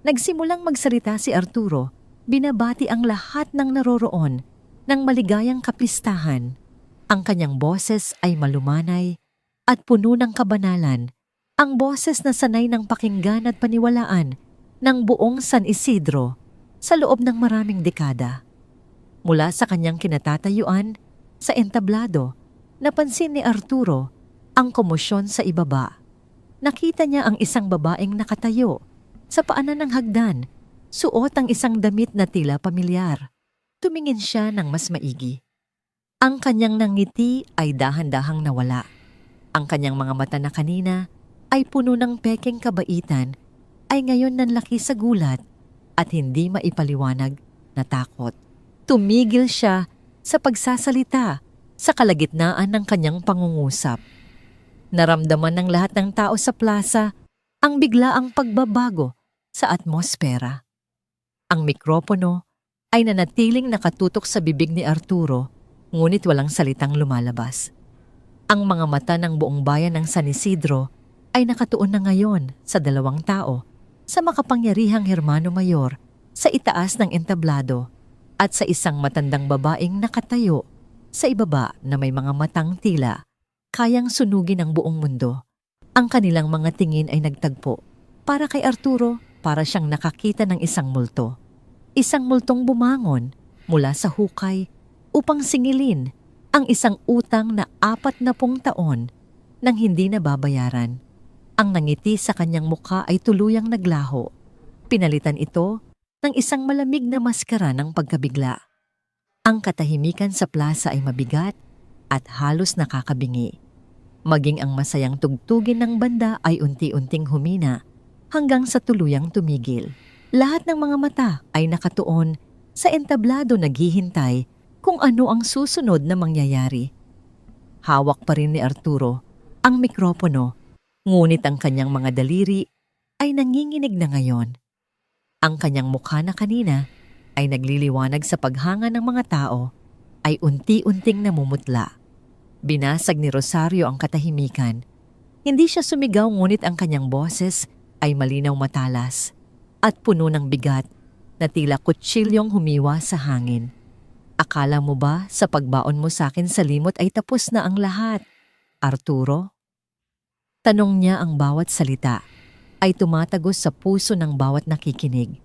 Speaker 1: Nagsimulang magsalita si Arturo, binabati ang lahat ng naroroon ng maligayang kapistahan. Ang kanyang boses ay malumanay at puno ng kabanalan, ang boses na sanay ng pakinggan at paniwalaan ng buong San Isidro sa loob ng maraming dekada. Mula sa kanyang kinatatayuan, sa entablado, napansin ni Arturo ang komosyon sa ibaba. Nakita niya ang isang babaeng nakatayo sa paanan ng hagdan, suot ang isang damit na tila pamilyar. Tumingin siya ng mas maigi. Ang kanyang nangiti ay dahan-dahang nawala. Ang kanyang mga mata na kanina ay puno ng pekeng kabaitan ay ngayon nanlaki sa gulat at hindi maipaliwanag na takot. Tumigil siya sa pagsasalita sa kalagitnaan ng kanyang pangungusap. Naramdaman ng lahat ng tao sa plaza ang biglaang pagbabago sa atmosfera. Ang mikropono ay nanatiling nakatutok sa bibig ni Arturo, ngunit walang salitang lumalabas. Ang mga mata ng buong bayan ng San Isidro ay nakatuon na ngayon sa dalawang tao, sa makapangyarihang Hermano Mayor sa itaas ng entablado at sa isang matandang babaeng nakatayo sa ibaba na may mga matang tila kayang sunugin ang buong mundo. Ang kanilang mga tingin ay nagtagpo. Para kay Arturo, para siyang nakakita ng isang multo. Isang multong bumangon mula sa hukay upang singilin ang isang utang na 40 taon nang hindi nababayaran. Ang nangiti sa kanyang mukha ay tuluyang naglaho. Pinalitan ito ng isang malamig na maskara ng pagkabigla. Ang katahimikan sa plaza ay mabigat at halos nakakabingi. Maging ang masayang tugtugin ng banda ay unti-unting humina hanggang sa tuluyang tumigil. Lahat ng mga mata ay nakatuon sa entablado naghihintay kung ano ang susunod na mangyayari. Hawak pa rin ni Arturo ang mikropono, ngunit ang kanyang mga daliri ay nanginginig na ngayon. Ang kanyang mukha na kanina ay nagliliwanag sa paghanga ng mga tao ay unti-unting namumutla. Binasag ni Rosario ang katahimikan. Hindi siya sumigaw ngunit ang kanyang boses ay malinaw matalas at puno ng bigat na tila kutsilyong humiwa sa hangin. Akala mo ba sa pagbaon mo sa akin sa limot ay tapos na ang lahat, Arturo? Tanong niya ang bawat salita ay tumatagos sa puso ng bawat nakikinig.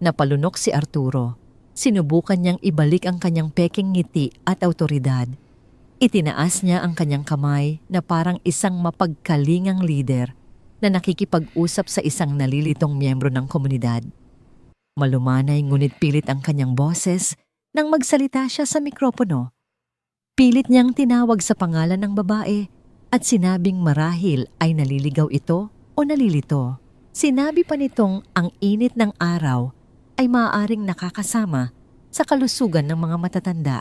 Speaker 1: Napalunok si Arturo. Sinubukan niyang ibalik ang kanyang peking ngiti at awtoridad. Itinaas niya ang kanyang kamay na parang isang mapagkalingang lider na nakikipag-usap sa isang nalilitong miyembro ng komunidad. Malumanay ngunit pilit ang kanyang boses nang magsalita siya sa mikropono. Pilit niyang tinawag sa pangalan ng babae at sinabing marahil ay naliligaw ito o nalilito. Sinabi pa nitong ang init ng araw ay maaaring nakakasama sa kalusugan ng mga matatanda.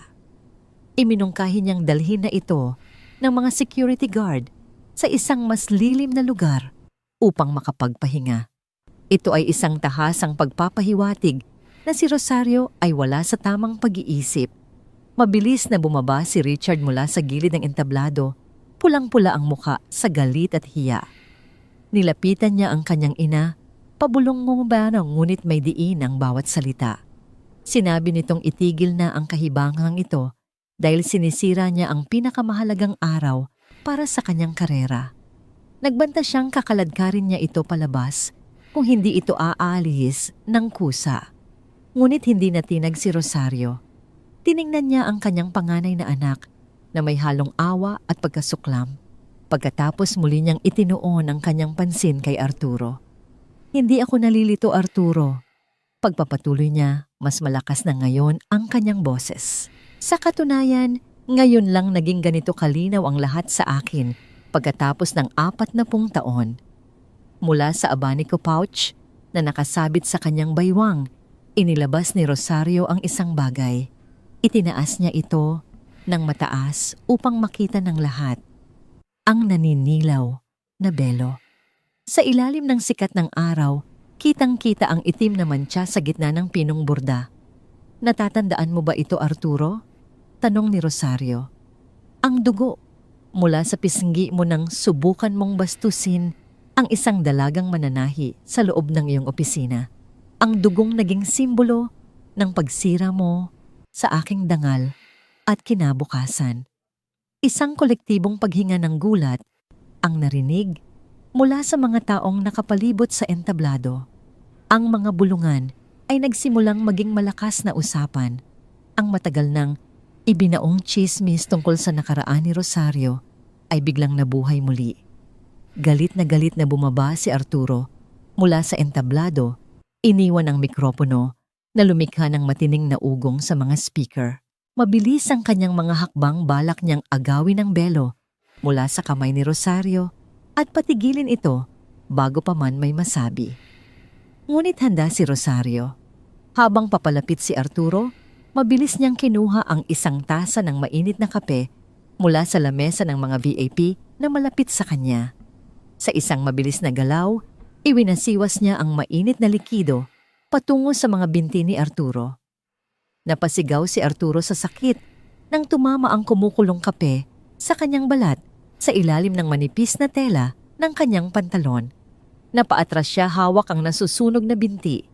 Speaker 1: Iminungkahi niyang dalhin na ito ng mga security guard sa isang mas lilim na lugar upang makapagpahinga. Ito ay isang tahasang pagpapahiwatig na si Rosario ay wala sa tamang pag-iisip. Mabilis na bumaba si Richard mula sa gilid ng entablado. Pulang-pula ang muka sa galit at hiya. Nilapitan niya ang kanyang ina, pabulong ngumubano ngunit may diin ang bawat salita. Sinabi nitong itigil na ang kahibangang ito dahil sinisira niya ang pinakamahalagang araw para sa kanyang karera. Nagbanta siyang kakaladkarin niya ito palabas kung hindi ito aalis ng kusa. Ngunit hindi natinag si Rosario. Tiningnan niya ang kanyang panganay na anak na may halong awa at pagkasuklam. Pagkatapos muli niyang itinuon ang kanyang pansin kay Arturo. Hindi ako nalilito, Arturo. Pagpapatuloy niya, mas malakas na ngayon ang kanyang boses. Sa katunayan, ngayon lang naging ganito kalinaw ang lahat sa akin pagkatapos ng 40 taon. Mula sa abanico pouch na nakasabit sa kanyang baywang, inilabas ni Rosario ang isang bagay. Itinaas niya ito ng mataas upang makita ng lahat. Ang naninilaw na belo. Sa ilalim ng sikat ng araw, kitang-kita ang itim na mantsa sa gitna ng pinong burda. Natatandaan mo ba ito, Arturo? Tanong ni Rosario. Ang dugo. Mula sa pisngi mo nang subukan mong bastusin ang isang dalagang mananahi sa loob ng iyong opisina. Ang dugong naging simbolo ng pagsira mo sa aking dangal at kinabukasan. Isang kolektibong paghinga ng gulat ang narinig mula sa mga taong nakapalibot sa entablado. Ang mga bulungan ay nagsimulang maging malakas na usapan. Ang matagal nang ibinaong chismis tungkol sa nakaraan ni Rosario ay biglang nabuhay muli. Galit na bumaba si Arturo mula sa entablado, iniwan ang mikropono na lumikha ng matining na ugong sa mga speaker. Mabilis ang kanyang mga hakbang, balak niyang agawin ang belo mula sa kamay ni Rosario at patigilin ito bago pa man may masabi. Ngunit handa si Rosario. Habang papalapit si Arturo, mabilis niyang kinuha ang isang tasa ng mainit na kape mula sa lamesa ng mga VIP na malapit sa kanya. Sa isang mabilis na galaw, iwinasiwas niya ang mainit na likido patungo sa mga binti ni Arturo. Napasigaw si Arturo sa sakit nang tumama ang kumukulong kape sa kanyang balat sa ilalim ng manipis na tela ng kanyang pantalon. Napaatras siya, hawak ang nasusunog na binti.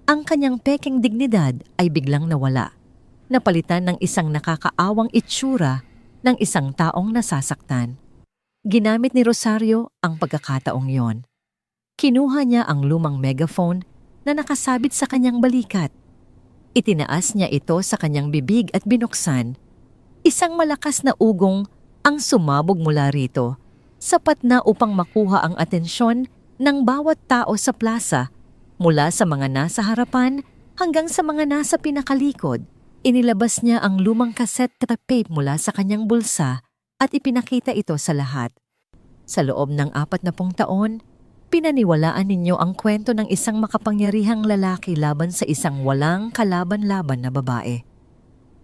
Speaker 1: Ang kanyang pekeng dignidad ay biglang nawala, napalitan ng isang nakakaawang itsura ng isang taong nasasaktan. Ginamit ni Rosario ang pagkakataong yon. Kinuha niya ang lumang megaphone na nakasabit sa kanyang balikat. Itinaas niya ito sa kanyang bibig at binuksan. Isang malakas na ugong ang sumabog mula rito, sapat na upang makuha ang atensyon ng bawat tao sa plaza, mula sa mga nasa harapan hanggang sa mga nasa pinakalikod. Inilabas niya ang lumang cassette tape mula sa kanyang bulsa at ipinakita ito sa lahat. Sa loob ng 40 taon, pinaniwalaan ninyo ang kwento ng isang makapangyarihang lalaki laban sa isang walang kalaban-laban na babae.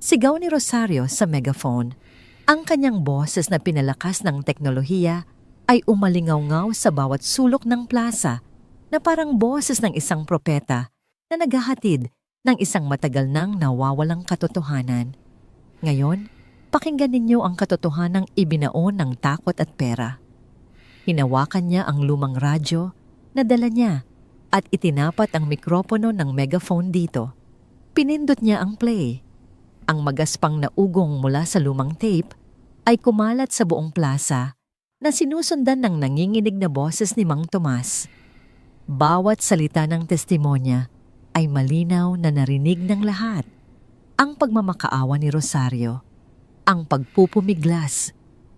Speaker 1: Sigaw ni Rosario sa megaphone. Ang kanyang boses na pinalakas ng teknolohiya ay umalingaw-ngaw sa bawat sulok ng plaza na parang boses ng isang propeta na naghahatid ng isang matagal nang nawawalang katotohanan. Ngayon, pakinggan ninyo ang katotohanang ibinaon ng takot at pera. Hinawakan niya ang lumang radyo na dala niya at itinapat ang mikropono ng megaphone dito. Pinindot niya ang play. Ang magaspang na ugong mula sa lumang tape ay kumalat sa buong plaza na sinusundan ng nanginginig na boses ni Mang Tomas. Bawat salita ng testimonya ay malinaw na narinig ng lahat. Ang pagmamakaawa ni Rosario, ang pagpupumiglas,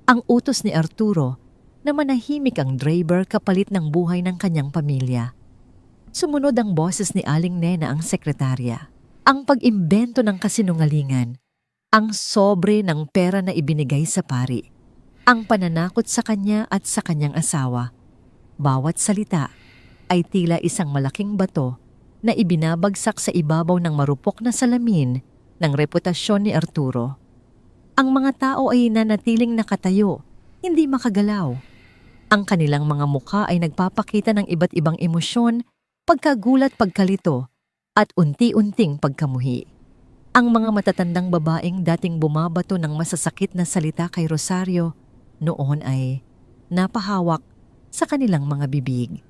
Speaker 1: ang utos ni Arturo na manahimik ang driver kapalit ng buhay ng kanyang pamilya. Sumunod ang boses ni Aling Nena ang sekretarya, ang pag-imbento ng kasinungalingan, ang sobre ng pera na ibinigay sa pari, ang pananakot sa kanya at sa kanyang asawa. Bawat salita ay tila isang malaking bato na ibinabagsak sa ibabaw ng marupok na salamin ng reputasyon ni Arturo. Ang mga tao ay nanatiling nakatayo, hindi makagalaw. Ang kanilang mga mukha ay nagpapakita ng iba't ibang emosyon, pagkagulat, pagkalito, at unti-unting pagkamuhi. Ang mga matatandang babaeng dating bumabato ng masasakit na salita kay Rosario noon ay napahawak sa kanilang mga bibig.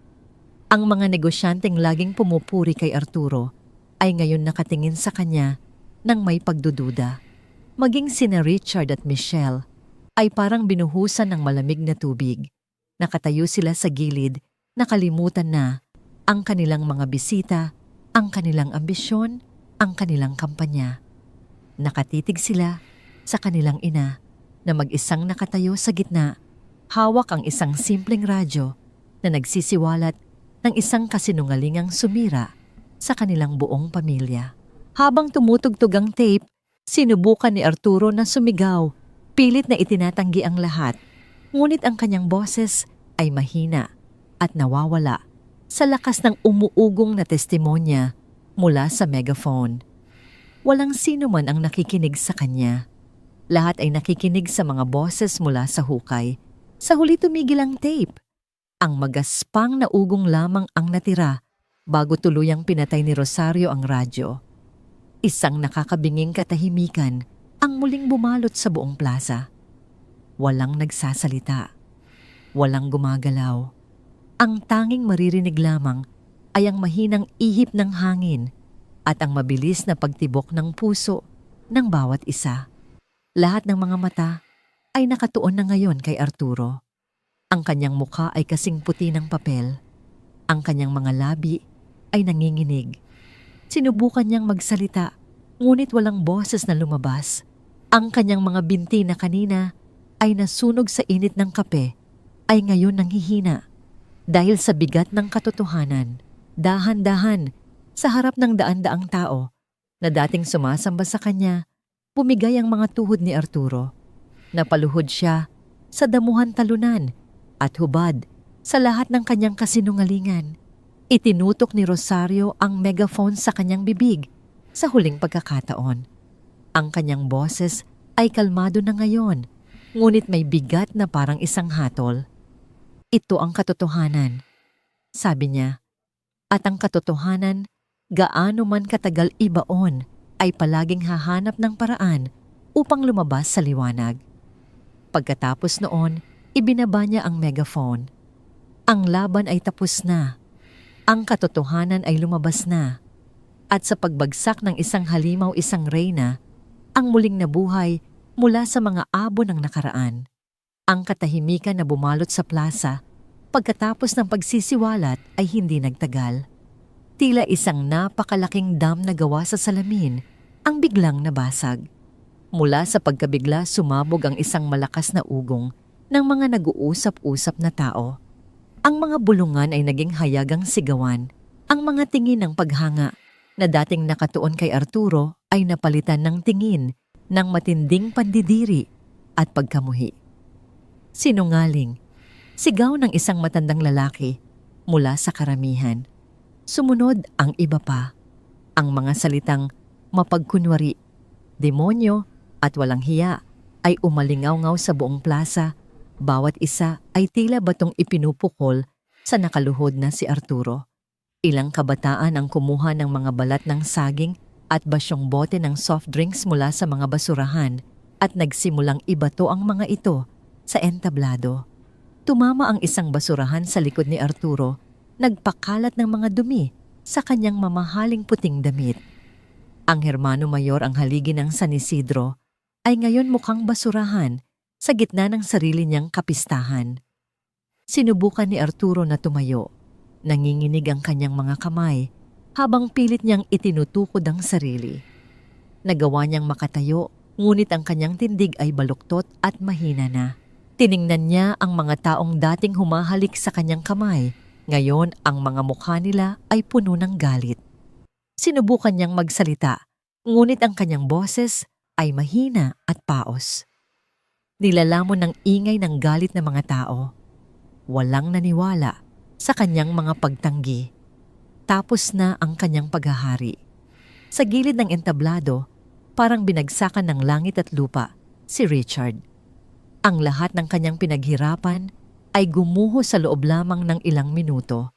Speaker 1: Ang mga negosyanteng laging pumupuri kay Arturo ay ngayon nakatingin sa kanya ng may pagdududa. Maging sina Richard at Michelle ay parang binuhusan ng malamig na tubig. Nakatayo sila sa gilid, nakalimutan na ang kanilang mga bisita, ang kanilang ambisyon, ang kanilang kampanya. Nakatitig sila sa kanilang ina na mag-isang nakatayo sa gitna, hawak ang isang simpleng radyo na nagsisiwalat ng isang kasinungalingang sumira sa kanilang buong pamilya. Habang tumutugtog ang tape, sinubukan ni Arturo na sumigaw, pilit na itinatanggi ang lahat. Ngunit ang kanyang boses ay mahina at nawawala sa lakas ng umuugong na testimonya mula sa megaphone. Walang sino man ang nakikinig sa kanya. Lahat ay nakikinig sa mga boses mula sa hukay. Sa huli tumigil ang tape. Ang magaspang na ugong lamang ang natira bago tuluyang pinatay ni Rosario ang radyo. Isang nakakabinging katahimikan ang muling bumalot sa buong plaza. Walang nagsasalita. Walang gumagalaw. Ang tanging maririnig lamang ay ang mahinang ihip ng hangin at ang mabilis na pagtibok ng puso ng bawat isa. Lahat ng mga mata ay nakatuon na ngayon kay Arturo. Ang kanyang mukha ay kasing puti ng papel. Ang kanyang mga labi ay nanginginig. Sinubukan niyang magsalita, ngunit walang boses na lumabas. Ang kanyang mga binti na kanina ay nasunog sa init ng kape ay ngayon nanghihina dahil sa bigat ng katotohanan. Dahan-dahan sa harap ng daan-daang tao na dating sumasamba sa kanya, bumigay ang mga tuhod ni Arturo. Napaluhod siya sa damuhan talunan at hubad sa lahat ng kanyang kasinungalingan. Itinutok ni Rosario ang megaphone sa kanyang bibig sa huling pagkakataon. Ang kanyang boses ay kalmado na ngayon, ngunit may bigat na parang isang hatol. Ito ang katotohanan, sabi niya. At ang katotohanan, gaano man katagal ibaon, ay palaging hahanap ng paraan upang lumabas sa liwanag. Pagkatapos noon, ibinaba niya ang megaphone. Ang laban ay tapos na. Ang katotohanan ay lumabas na. at sa pagbagsak ng isang halimaw isang reyna, ang muling nabuhay mula sa mga abo ng nakaraan. Ang katahimikan na bumalot sa plaza pagkatapos ng pagsisiwalat ay hindi nagtagal. Tila isang napakalaking dam na gawa sa salamin ang biglang nabasag. Mula sa pagkabigla sumabog ang isang malakas na ugong ng mga nag-uusap-usap na tao. Ang mga bulungan ay naging hayagang sigawan. Ang mga tingin ng paghanga na dating nakatuon kay Arturo ay napalitan ng tingin ng matinding pandidiri at pagkamuhi. Sinungaling, sigaw ng isang matandang lalaki mula sa karamihan. Sumunod ang iba pa, ang mga salitang mapagkunwari, demonyo at walang hiya ay umalingaw-ngaw sa buong plaza. Bawat isa ay tila batong ipinupukol sa nakaluhod na si Arturo. Ilang kabataan ang kumuha ng mga balat ng saging at basyong bote ng soft drinks mula sa mga basurahan at nagsimulang ibato ang mga ito sa entablado. Tumama ang isang basurahan sa likod ni Arturo, nagpakalat ng mga dumi sa kanyang mamahaling puting damit. Ang Hermano Mayor ang haligi ng San Isidro ay ngayon mukhang basurahan sa gitna ng sarili niyang kapistahan. Sinubukan ni Arturo na tumayo. Nanginginig ang kanyang mga kamay habang pilit niyang itinutukod ang sarili. Nagawa niyang makatayo, ngunit ang kanyang tindig ay baluktot at mahina na. Tiningnan niya ang mga taong dating humahalik sa kanyang kamay. Ngayon, ang mga mukha nila ay puno ng galit. Sinubukan niyang magsalita, ngunit ang kanyang boses ay mahina at paos. Nilalamon ng ingay ng galit ng mga tao. Walang naniwala sa kanyang mga pagtanggi. Tapos na ang kanyang paghahari. Sa gilid ng entablado, parang binagsakan ng langit at lupa si Richard. Ang lahat ng kanyang pinaghirapan ay gumuho sa loob lamang ng ilang minuto.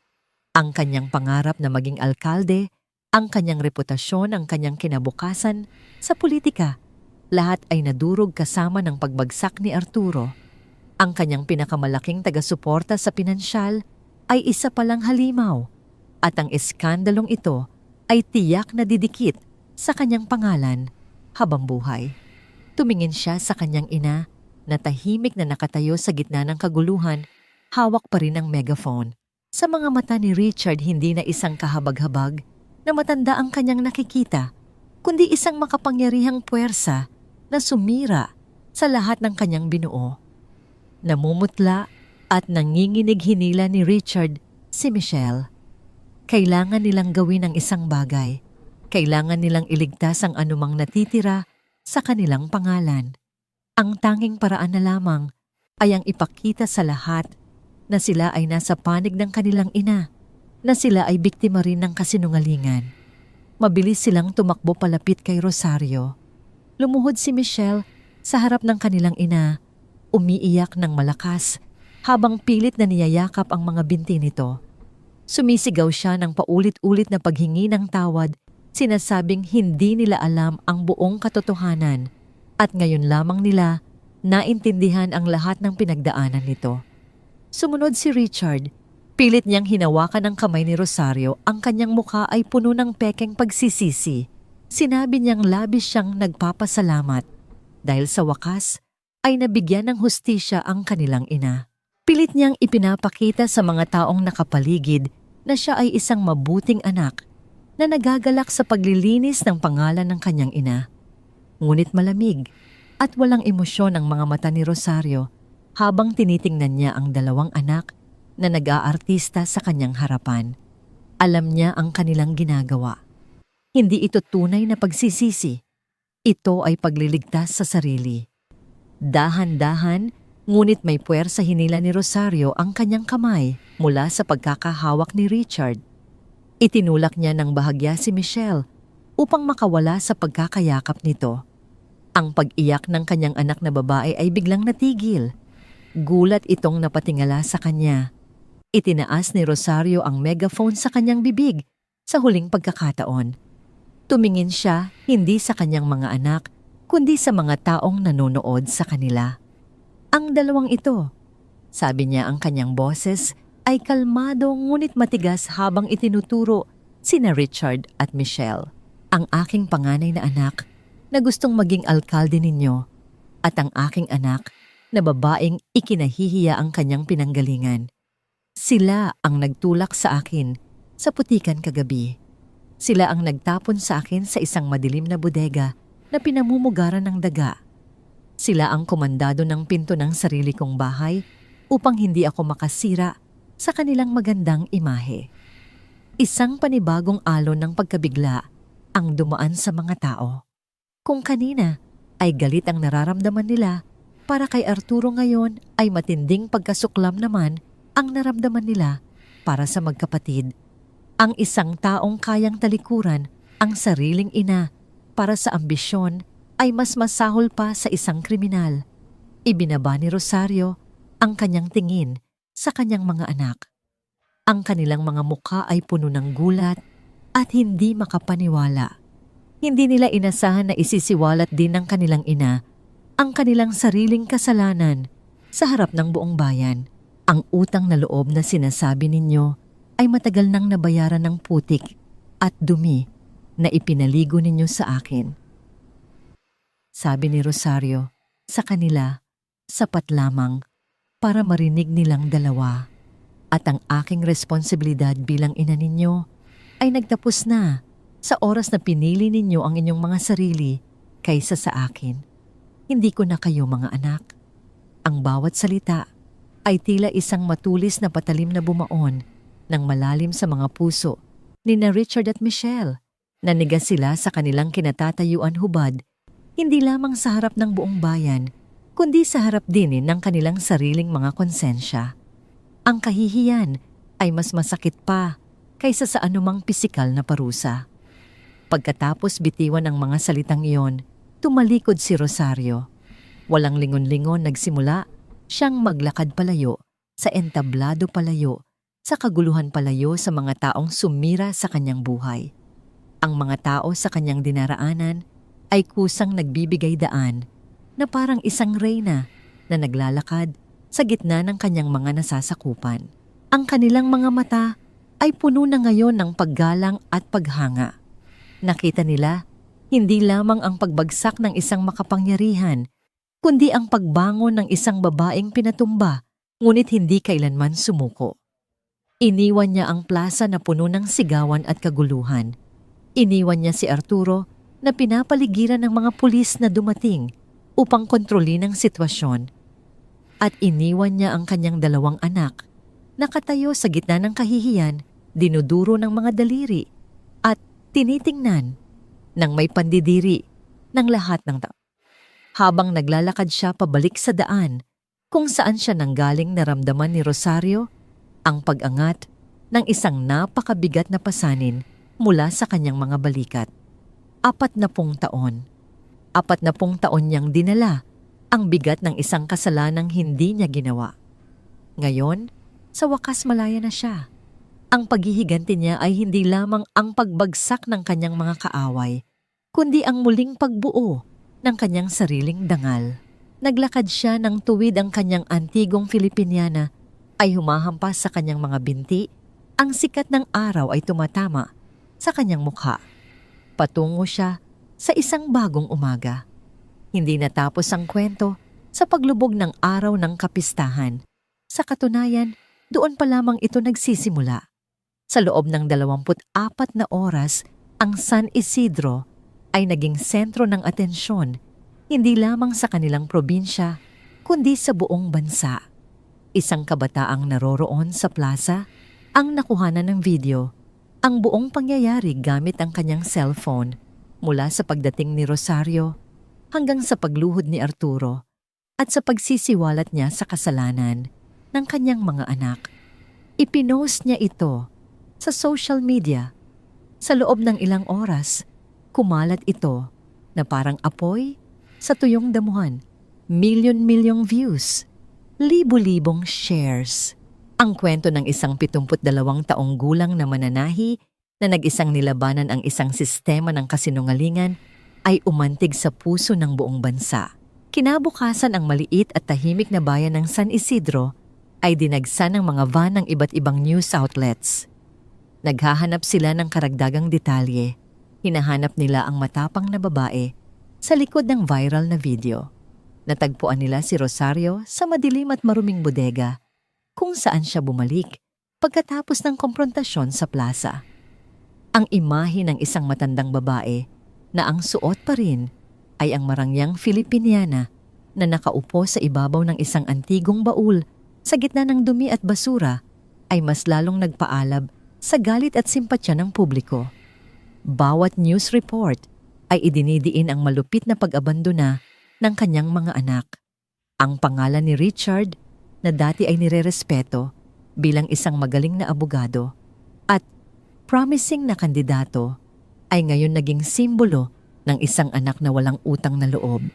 Speaker 1: Ang kanyang pangarap na maging alkalde, ang kanyang reputasyon, ang kanyang kinabukasan sa politika, lahat ay nadurog kasama ng pagbagsak ni Arturo. Ang kanyang pinakamalaking taga-suporta sa pinansyal ay isa palang halimaw at ang eskandalong ito ay tiyak na didikit sa kanyang pangalan habang buhay. Tumingin siya sa kanyang ina na tahimik na nakatayo sa gitna ng kaguluhan, hawak pa rin ang megaphone. Sa mga mata ni Richard, hindi na isang kahabag-habag na matanda ang kanyang nakikita, kundi isang makapangyarihang puwersa na sumira sa lahat ng kanyang binuo. Namumutla at nanginginig hinila ni Richard si Michelle. Kailangan nilang gawin ang isang bagay. Kailangan nilang iligtas ang anumang natitira sa kanilang pangalan. Ang tanging paraan na lamang ay ang ipakita sa lahat na sila ay nasa panig ng kanilang ina, na sila ay biktima rin ng kasinungalingan. Mabilis silang tumakbo palapit kay Rosario. Lumuhod si Michelle sa harap ng kanilang ina, umiiyak ng malakas habang pilit na niyayakap ang mga binti nito. Sumisigaw siya ng paulit-ulit na paghingi ng tawad, sinasabing hindi nila alam ang buong katotohanan at ngayon lamang nila naintindihan ang lahat ng pinagdaanan nito. Sumunod si Richard. Pilit niyang hinawakan ang kamay ni Rosario, ang kanyang mukha ay puno ng pekeng pagsisisi. Sinabi niyang labis siyang nagpapasalamat dahil sa wakas ay nabigyan ng hustisya ang kanilang ina. Pilit niyang ipinapakita sa mga taong nakapaligid na siya ay isang mabuting anak na nagagalak sa paglilinis ng pangalan ng kanyang ina. Ngunit malamig at walang emosyon ang mga mata ni Rosario habang tinitingnan niya ang dalawang anak na nag-aartista sa kanyang harapan. Alam niya ang kanilang ginagawa. Hindi ito tunay na pagsisisi. Ito ay pagliligtas sa sarili. Dahan-dahan, ngunit may puwersa hinila ni Rosario ang kanyang kamay mula sa pagkakahawak ni Richard. Itinulak niya ng bahagya si Michelle upang makawala sa pagkakayakap nito. Ang pag-iyak ng kanyang anak na babae ay biglang natigil. Gulat itong napatingala sa kanya. Itinaas ni Rosario ang megaphone sa kanyang bibig sa huling pagkakataon. Tumingin siya hindi sa kanyang mga anak, kundi sa mga taong nanonood sa kanila. Ang dalawang ito, sabi niya, ang kanyang boses ay kalmado ngunit matigas habang itinuturo sina Richard at Michelle, ang aking panganay na anak na gustong maging alkalde ninyo at ang aking anak na babaeng ikinahihiya ang kanyang pinanggalingan. Sila ang nagtulak sa akin sa putikan kagabi. Sila ang nagtapon sa akin sa isang madilim na bodega na pinamumugaran ng daga. Sila ang komandado ng pinto ng sarili kong bahay upang hindi ako makasira sa kanilang magandang imahe. Isang panibagong alon ng pagkabigla ang dumaan sa mga tao. Kung kanina ay galit ang nararamdaman nila, para kay Arturo ngayon ay matinding pagkasuklam naman ang naramdaman nila para sa magkapatid. Ang isang taong kayang talikuran ang sariling ina para sa ambisyon ay mas masahol pa sa isang kriminal. Ibinaba ni Rosario ang kanyang tingin sa kanyang mga anak. Ang kanilang mga mukha ay puno ng gulat at hindi makapaniwala. Hindi nila inasahan na isisiwalat din ng kanilang ina ang kanilang sariling kasalanan sa harap ng buong bayan. Ang utang na loob na sinasabi ninyo ay matagal nang nabayaran ng putik at dumi na ipinaligo ninyo sa akin. Sabi ni Rosario, sa kanila, sapat lamang para marinig nilang dalawa. At ang aking responsibilidad bilang ina ninyo ay nagtapos na sa oras na pinili ninyo ang inyong mga sarili kaysa sa akin. Hindi ko na kayo mga anak. Ang bawat salita ay tila isang matulis na patalim na bumaon ng malalim sa mga puso ni na Richard at Michelle. Nanigas sila sa kanilang kinatatayuan hubad, hindi lamang sa harap ng buong bayan, kundi sa harap din ng kanilang sariling mga konsensya. Ang kahihiyan ay mas masakit pa kaysa sa anumang pisikal na parusa. Pagkatapos bitiwan ang mga salitang iyon, tumalikod si Rosario. Walang lingon-lingon nagsimula siyang maglakad palayo sa entablado palayo, sa kaguluhan palayo sa mga taong sumira sa kanyang buhay. Ang mga tao sa kanyang dinaraanan ay kusang nagbibigay daan na parang isang reyna na naglalakad sa gitna ng kanyang mga nasasakupan. Ang kanilang mga mata ay puno na ngayon ng paggalang at paghanga. Nakita nila hindi lamang ang pagbagsak ng isang makapangyarihan, kundi ang pagbangon ng isang babaeng pinatumba, ngunit hindi kailanman sumuko. Iniwan niya ang plaza na puno ng sigawan at kaguluhan. Iniwan niya si Arturo na pinapaligiran ng mga pulis na dumating upang kontrolin ang sitwasyon. At iniwan niya ang kanyang dalawang anak, nakatayo sa gitna ng kahihiyan, dinuduro ng mga daliri at tinitingnan ng may pandidiri ng lahat ng tao. Habang naglalakad siya pabalik sa daan, kung saan siya nanggaling naramdaman ni Rosario ang pag-angat ng isang napakabigat na pasanin mula sa kanyang mga balikat. 40 taon. 40 taon niyang dinala ang bigat ng isang kasalanang hindi niya ginawa. Ngayon, sa wakas malaya na siya. Ang paghihiganti niya ay hindi lamang ang pagbagsak ng kanyang mga kaaway, kundi ang muling pagbuo ng kanyang sariling dangal. Naglakad siya ng tuwid ang kanyang antigong Filipiniana ay humahampas sa kanyang mga binti, ang sikat ng araw ay tumatama sa kanyang mukha. Patungo siya sa isang bagong umaga. Hindi natapos ang kwento sa paglubog ng araw ng kapistahan. Sa katunayan, doon pa lamang ito nagsisimula. Sa loob ng 24 na oras, ang San Isidro ay naging sentro ng atensyon, hindi lamang sa kanilang probinsya, kundi sa buong bansa. Isang kabataang naroroon sa plaza ang nakuhanan ng video, ang buong pangyayari gamit ang kanyang cellphone mula sa pagdating ni Rosario hanggang sa pagluhod ni Arturo at sa pagsisiwalat niya sa kasalanan ng kanyang mga anak. Ipinost niya ito sa social media. Sa loob ng ilang oras, kumalat ito na parang apoy sa tuyong damuhan. Milyon-milyong views. Libo-libong shares. Ang kwento ng isang 72 taong gulang na mananahi na nag-isang nilabanan ang isang sistema ng kasinungalingan ay umantig sa puso ng buong bansa. Kinabukasan ang maliit at tahimik na bayan ng San Isidro ay dinagsan ng mga van ng iba't ibang news outlets. Naghahanap sila ng karagdagang detalye. Hinahanap nila ang matapang na babae sa likod ng viral na video. Natagpuan nila si Rosario sa madilim at maruming bodega kung saan siya bumalik pagkatapos ng komprontasyon sa plaza. Ang imahe ng isang matandang babae na ang suot pa rin ay ang marangyang Filipiniana na nakaupo sa ibabaw ng isang antigong baul sa gitna ng dumi at basura ay mas lalong nagpaalab sa galit at simpatya ng publiko. Bawat news report ay idinidiin ang malupit na pag-abandona ng kanyang mga anak. Ang pangalan ni Richard na dati ay nirerespeto bilang isang magaling na abogado at promising na kandidato ay ngayon naging simbolo ng isang anak na walang utang na loob.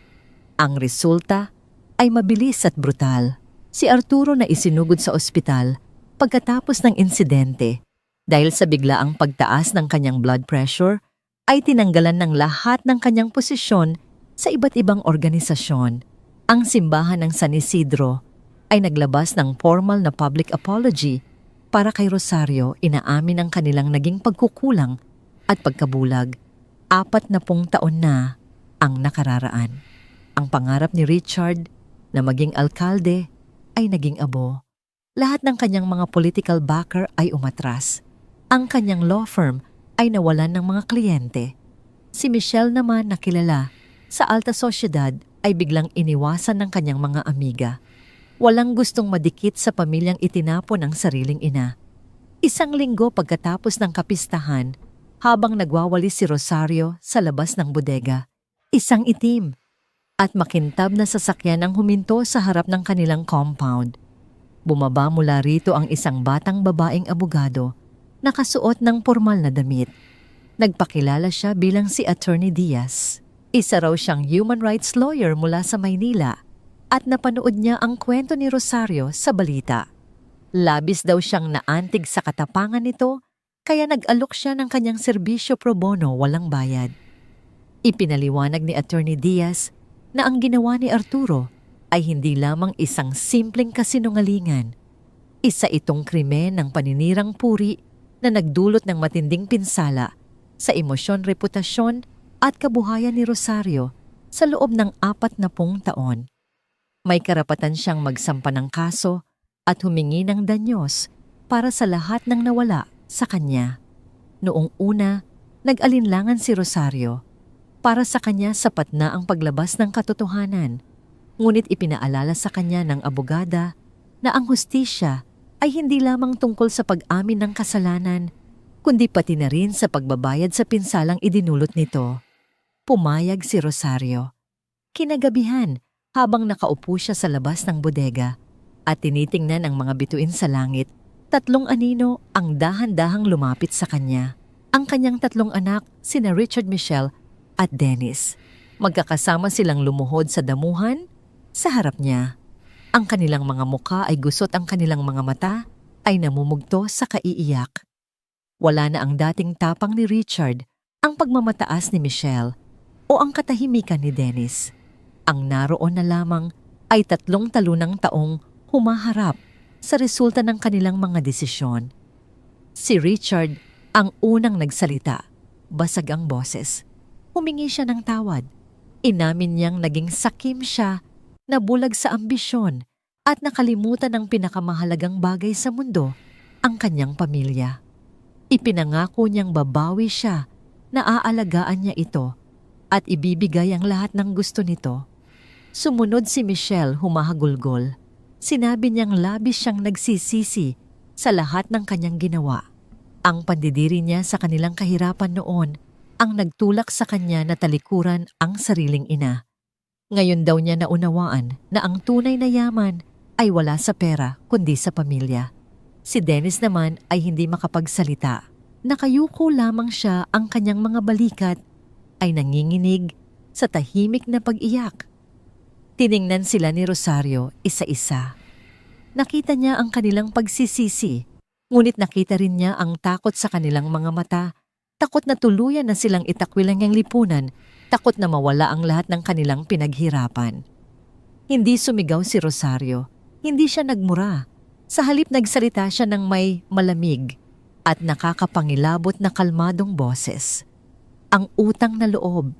Speaker 1: Ang resulta ay mabilis at brutal. Si Arturo na isinugod sa ospital pagkatapos ng insidente dahil sa biglaang pagtaas ng kanyang blood pressure ay tinanggalan ng lahat ng kanyang posisyon sa iba't ibang organisasyon. Ang simbahan ng San Isidro ay naglabas ng formal na public apology para kay Rosario. Inaamin ang kanilang naging pagkukulang at pagkabulag. 40 taon na ang nakararaan. Ang pangarap ni Richard na maging alkalde ay naging abo. Lahat ng kanyang mga political backer ay umatras. Ang kanyang law firm ay nawalan ng mga kliyente. Si Michelle naman na kilala sa alta sosyedad ay biglang iniwasan ng kanyang mga amiga. Walang gustong madikit sa pamilyang itinapon ng sariling ina. Isang linggo pagkatapos ng kapistahan, habang nagwawalis si Rosario sa labas ng bodega, isang itim at makintab na sasakyan ang huminto sa harap ng kanilang compound. Bumaba mula rito ang isang batang babaeng abogado, nakasuot ng pormal na damit. Nagpakilala siya bilang si Attorney Diaz. Isa raw siyang human rights lawyer mula sa Maynila at napanood niya ang kwento ni Rosario sa balita. Labis daw siyang naantig sa katapangan nito kaya nag-alok siya ng kanyang serbisyo pro bono walang bayad. Ipinaliwanag ni Attorney Diaz na ang ginawa ni Arturo ay hindi lamang isang simpleng kasinungalingan. Isa itong krimen ng paninirang puri na nagdulot ng matinding pinsala sa emosyon, reputasyon at kabuhayan ni Rosario sa loob ng 40 taon. May karapatan siyang magsampa ng kaso at humingi ng danyos para sa lahat ng nawala sa kanya. Noong una, nag-alinlangan si Rosario. Para sa kanya sapat na ang paglabas ng katotohanan. Ngunit ipinaalala sa kanya ng abogada na ang hustisya ay hindi lamang tungkol sa pag-amin ng kasalanan, kundi pati na rin sa pagbabayad sa pinsalang idinulot nito. Pumayag si Rosario. Kinagabihan, habang nakaupo siya sa labas ng bodega at tinitingnan ang mga bituin sa langit, 3 anino ang dahan-dahang lumapit sa kanya. Ang kanyang 3 anak, sina Richard, Michelle at Dennis. Magkakasama silang lumuhod sa damuhan sa harap niya. Ang kanilang mga muka ay gusot, ang kanilang mga mata ay namumugto sa kaiiyak. Wala na ang dating tapang ni Richard, ang pagmamataas ni Michelle o ang katahimikan ni Dennis. Ang naroon na lamang ay 3 talunang taong humaharap sa resulta ng kanilang mga desisyon. Si Richard ang unang nagsalita. Basag ang boses. Humingi siya ng tawad. Inamin niyang naging sakim siya, nabulag sa ambisyon at nakalimutan ang pinakamahalagang bagay sa mundo, ang kanyang pamilya. Ipinangako niyang babawi siya, na aalagaan niya ito at ibibigay ang lahat ng gusto nito. Sumunod si Michelle, humahagulgol. Sinabi niyang labis siyang nagsisisi sa lahat ng kanyang ginawa. Ang pandidiri niya sa kanilang kahirapan noon ang nagtulak sa kanya na talikuran ang sariling ina. Ngayon daw niya naunawaan na ang tunay na yaman ay wala sa pera kundi sa pamilya. Si Dennis naman ay hindi makapagsalita. Nakayuko lamang siya, ang kanyang mga balikat ay nanginginig sa tahimik na pag-iyak. Tiningnan sila ni Rosario isa-isa. Nakita niya ang kanilang pagsisisi, ngunit nakita rin niya ang takot sa kanilang mga mata. Takot na tuluyan na silang itakwilang ang lipunan, takot na mawala ang lahat ng kanilang pinaghirapan. Hindi sumigaw si Rosario, hindi siya nagmura. Sa halip nagsalita siya ng may malamig, at nakakapangilabot na kalmadong boses. Ang utang na loob,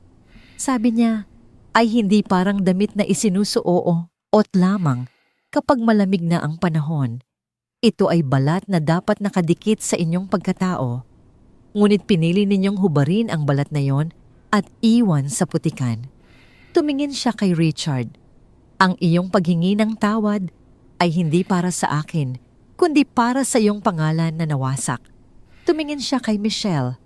Speaker 1: sabi niya, ay hindi parang damit na isinusuot lamang kapag malamig na ang panahon. Ito ay balat na dapat nakadikit sa inyong pagkatao. Ngunit pinili ninyong hubarin ang balat na yon at iwan sa putikan. Tumingin siya kay Richard. Ang iyong paghingi ng tawad ay hindi para sa akin, kundi para sa iyong pangalan na nawasak. Tumingin siya kay Michelle.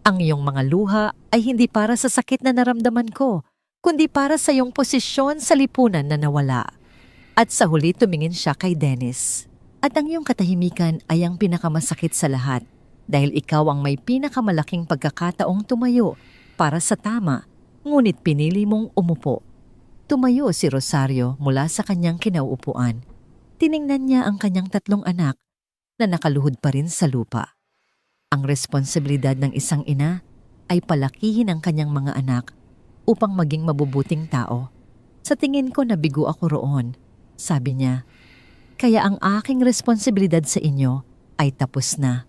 Speaker 1: Ang iyong mga luha ay hindi para sa sakit na naramdaman ko, kundi para sa iyong posisyon sa lipunan na nawala. At sa huli tumingin siya kay Dennis. At ang iyong katahimikan ay ang pinakamasakit sa lahat dahil ikaw ang may pinakamalaking pagkakataong tumayo para sa tama, ngunit pinili mong umupo. Tumayo si Rosario mula sa kanyang kinauupuan. Tiningnan niya ang kanyang 3 anak na nakaluhod pa rin sa lupa. Ang responsibilidad ng isang ina ay palakihin ang kanyang mga anak upang maging mabubuting tao. Sa tingin ko nabigo ako roon, sabi niya. Kaya ang aking responsibilidad sa inyo ay tapos na.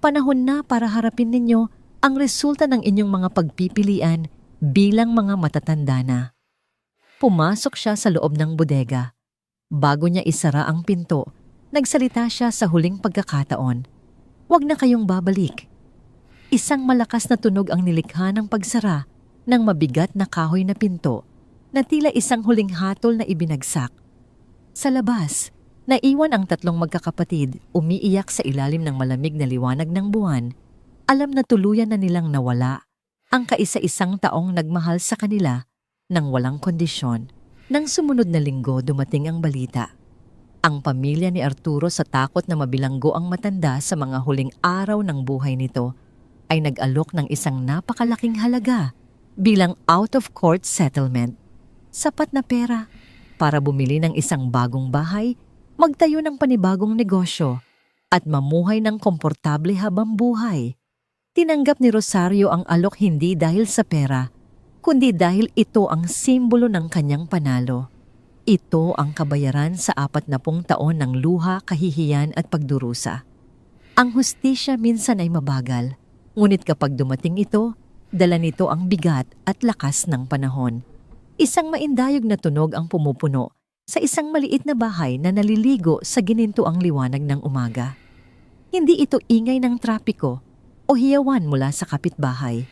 Speaker 1: Panahon na para harapin ninyo ang resulta ng inyong mga pagpipilian bilang mga matatanda na. Pumasok siya sa loob ng bodega. Bago niya isara ang pinto, nagsalita siya sa huling pagkakataon. Huwag na kayong babalik. Isang malakas na tunog ang nilikha ng pagsara ng mabigat na kahoy na pinto na tila isang huling hatol na ibinagsak. Sa labas, naiwan ang 3 magkakapatid umiiyak sa ilalim ng malamig na liwanag ng buwan. Alam na tuluyan na nilang nawala ang kaisa-isang taong nagmahal sa kanila nang walang kondisyon. Nang sumunod na linggo dumating ang balita. Ang pamilya ni Arturo sa takot na mabilanggo ang matanda sa mga huling araw ng buhay nito ay nag-alok ng isang napakalaking halaga bilang out-of-court settlement. Sapat na pera para bumili ng isang bagong bahay, magtayo ng panibagong negosyo at mamuhay ng komportable habang buhay. Tinanggap ni Rosario ang alok hindi dahil sa pera, kundi dahil ito ang simbolo ng kanyang panalo. Ito ang kabayaran sa 40 taon ng luha, kahihiyan at pagdurusa. Ang hustisya minsan ay mabagal, ngunit kapag dumating ito, dala nito ang bigat at lakas ng panahon. Isang maindayog na tunog ang pumupuno sa isang maliit na bahay na naliligo sa ginintuang liwanag ng umaga. Hindi ito ingay ng trapiko o hiyawan mula sa kapitbahay.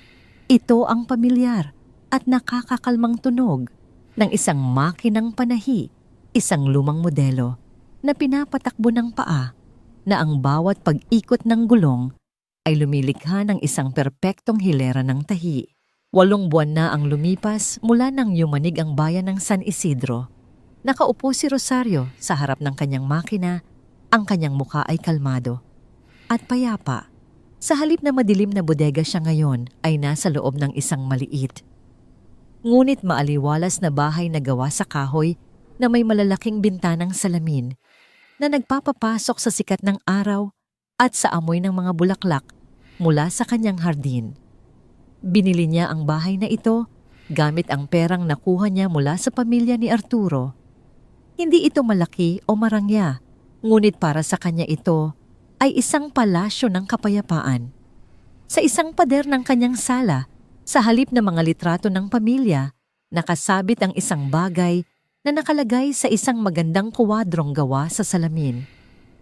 Speaker 1: Ito ang pamilyar at nakakakalmang tunog ng isang makinang panahi, isang lumang modelo na pinapatakbo ng paa na ang bawat pag-ikot ng gulong ay lumilikha ng isang perpektong hilera ng tahi. 8 buwan na ang lumipas mula nang yumanig ang bayan ng San Isidro. Nakaupo si Rosario sa harap ng kanyang makina, ang kanyang muka ay kalmado at payapa. Sa halip na madilim na bodega siya ngayon ay nasa loob ng isang maliit, ngunit maaliwalas na bahay na gawa sa kahoy na may malalaking bintanang salamin na nagpapapasok sa sikat ng araw at sa amoy ng mga bulaklak mula sa kanyang hardin. Binili niya ang bahay na ito gamit ang perang nakuha niya mula sa pamilya ni Arturo. Hindi ito malaki o marangya, ngunit para sa kanya ito ay isang palasyo ng kapayapaan. Sa isang pader ng kanyang sala, sa halip na mga litrato ng pamilya, nakasabit ang isang bagay na nakalagay sa isang magandang kuwadrong gawa sa salamin.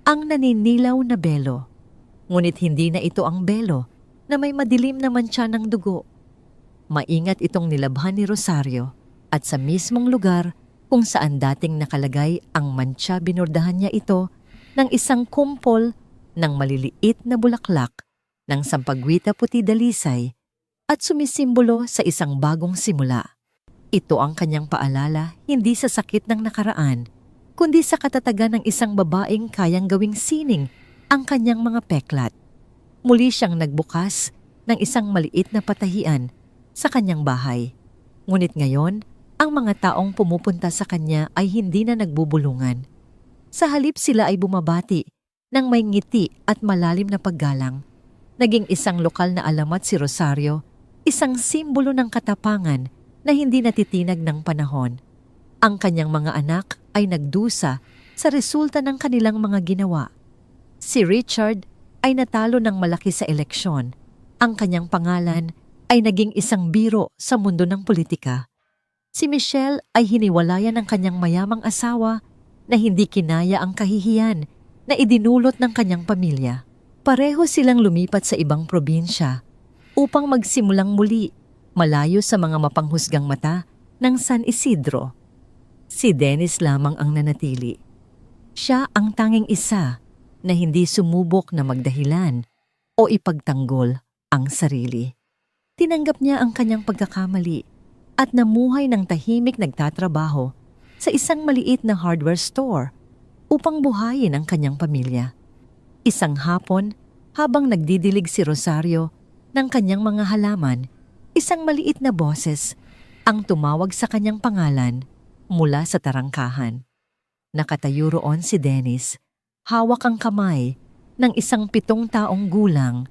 Speaker 1: Ang naninilaw na belo. Ngunit hindi na ito ang belo na may madilim na mantsa ng dugo. Maingat itong nilabhan ni Rosario at sa mismong lugar kung saan dating nakalagay ang mantsa binordahan niya ito ng isang kumpol ng maliliit na bulaklak ng sampagwita puti dalisay at sumisimbolo sa isang bagong simula. Ito ang kanyang paalala hindi sa sakit ng nakaraan, kundi sa katatagan ng isang babaeng kayang gawing sining ang kanyang mga peklat. Muli siyang nagbukas ng isang maliit na patahian sa kanyang bahay. Ngunit ngayon, ang mga taong pumupunta sa kanya ay hindi na nagbubulungan. Sa halip sila ay bumabati ng may ngiti at malalim na paggalang. Naging isang lokal na alamat si Rosario, isang simbolo ng katapangan na hindi natitinag ng panahon. Ang kanyang mga anak ay nagdusa sa resulta ng kanilang mga ginawa. Si Richard, ay natalo ng malaki sa eleksyon. Ang kanyang pangalan ay naging isang biro sa mundo ng politika. Si Michelle ay hiniwalayan ng kanyang mayamang asawa na hindi kinaya ang kahihiyan na idinulot ng kanyang pamilya. Pareho silang lumipat sa ibang probinsya upang magsimulang muli malayo sa mga mapanghusgang mata ng San Isidro. Si Dennis lamang ang nanatili. Siya ang tanging isa na hindi sumubok na magdahilan o ipagtanggol ang sarili. Tinanggap niya ang kanyang pagkakamali at namuhay ng tahimik nagtatrabaho sa isang maliit na hardware store upang buhayin ang kanyang pamilya. Isang hapon, habang nagdidilig si Rosario ng kanyang mga halaman, isang maliit na boses ang tumawag sa kanyang pangalan mula sa tarangkahan. Nakatayo roon si Dennis, hawak ang kamay ng isang 7 taong gulang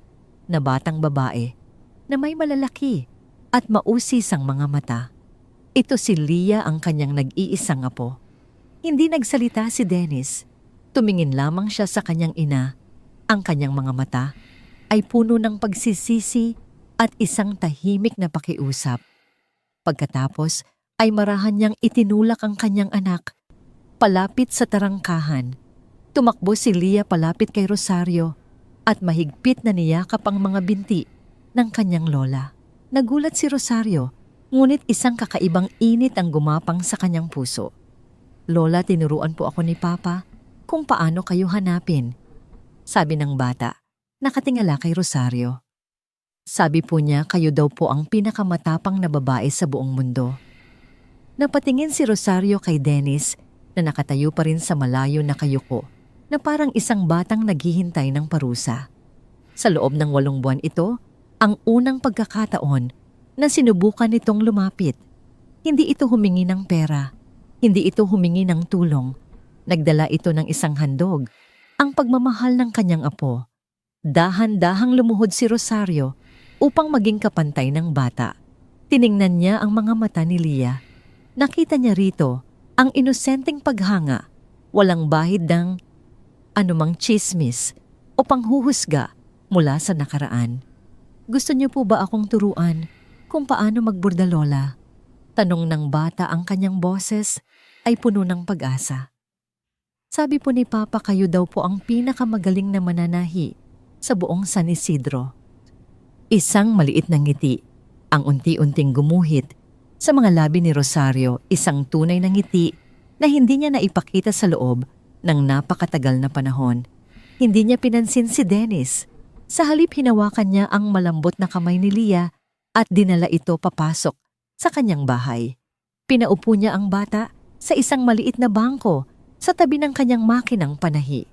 Speaker 1: na batang babae na may malalaki at mausisang mga mata. Ito si Leah, ang kanyang nag-iisang apo. Hindi nagsalita si Dennis. Tumingin lamang siya sa kanyang ina. Ang kanyang mga mata ay puno ng pagsisisi at isang tahimik na pakiusap. Pagkatapos ay marahan niyang itinulak ang kanyang anak palapit sa tarangkahan. Tumakbo si Leah palapit kay Rosario at mahigpit na niyakap ang mga binti ng kanyang lola. Nagulat si Rosario, ngunit isang kakaibang init ang gumapang sa kanyang puso. "Lola, tinuruan po ako ni Papa kung paano kayo hanapin," sabi ng bata, nakatingala kay Rosario. "Sabi po niya kayo daw po ang pinakamatapang na babae sa buong mundo." Napatingin si Rosario kay Dennis na nakatayo pa rin sa malayo na kayuko na parang isang batang naghihintay ng parusa. Sa loob ng 8 buwan ito, ang unang pagkakataon na sinubukan nitong lumapit. Hindi ito humingi ng pera, hindi ito humingi ng tulong. Nagdala ito ng isang handog, ang pagmamahal ng kanyang apo. Dahan-dahang lumuhod si Rosario upang maging kapantay ng bata. Tiningnan niya ang mga mata ni Leah. Nakita niya rito ang inosenteng paghanga, walang bahid ng anumang tsismis o panghuhusga mula sa nakaraan. "Gusto niyo po ba akong turuan kung paano magburda, Lola?" Tanong ng bata. Ang kanyang boses ay puno ng pag-asa. "Sabi po ni Papa kayo daw po ang pinakamagaling na mananahi sa buong San Isidro." Isang maliit na ngiti ang unti-unting gumuhit sa mga labi ni Rosario, isang tunay na ngiti na hindi niya naipakita sa loob ng napakatagal na panahon. Hindi niya pinansin si Dennis. Sa halip, hinawakan niya ang malambot na kamay ni Leah at dinala ito papasok sa kanyang bahay. Pinaupo niya ang bata sa isang maliit na bangko sa tabi ng kanyang makinang panahi.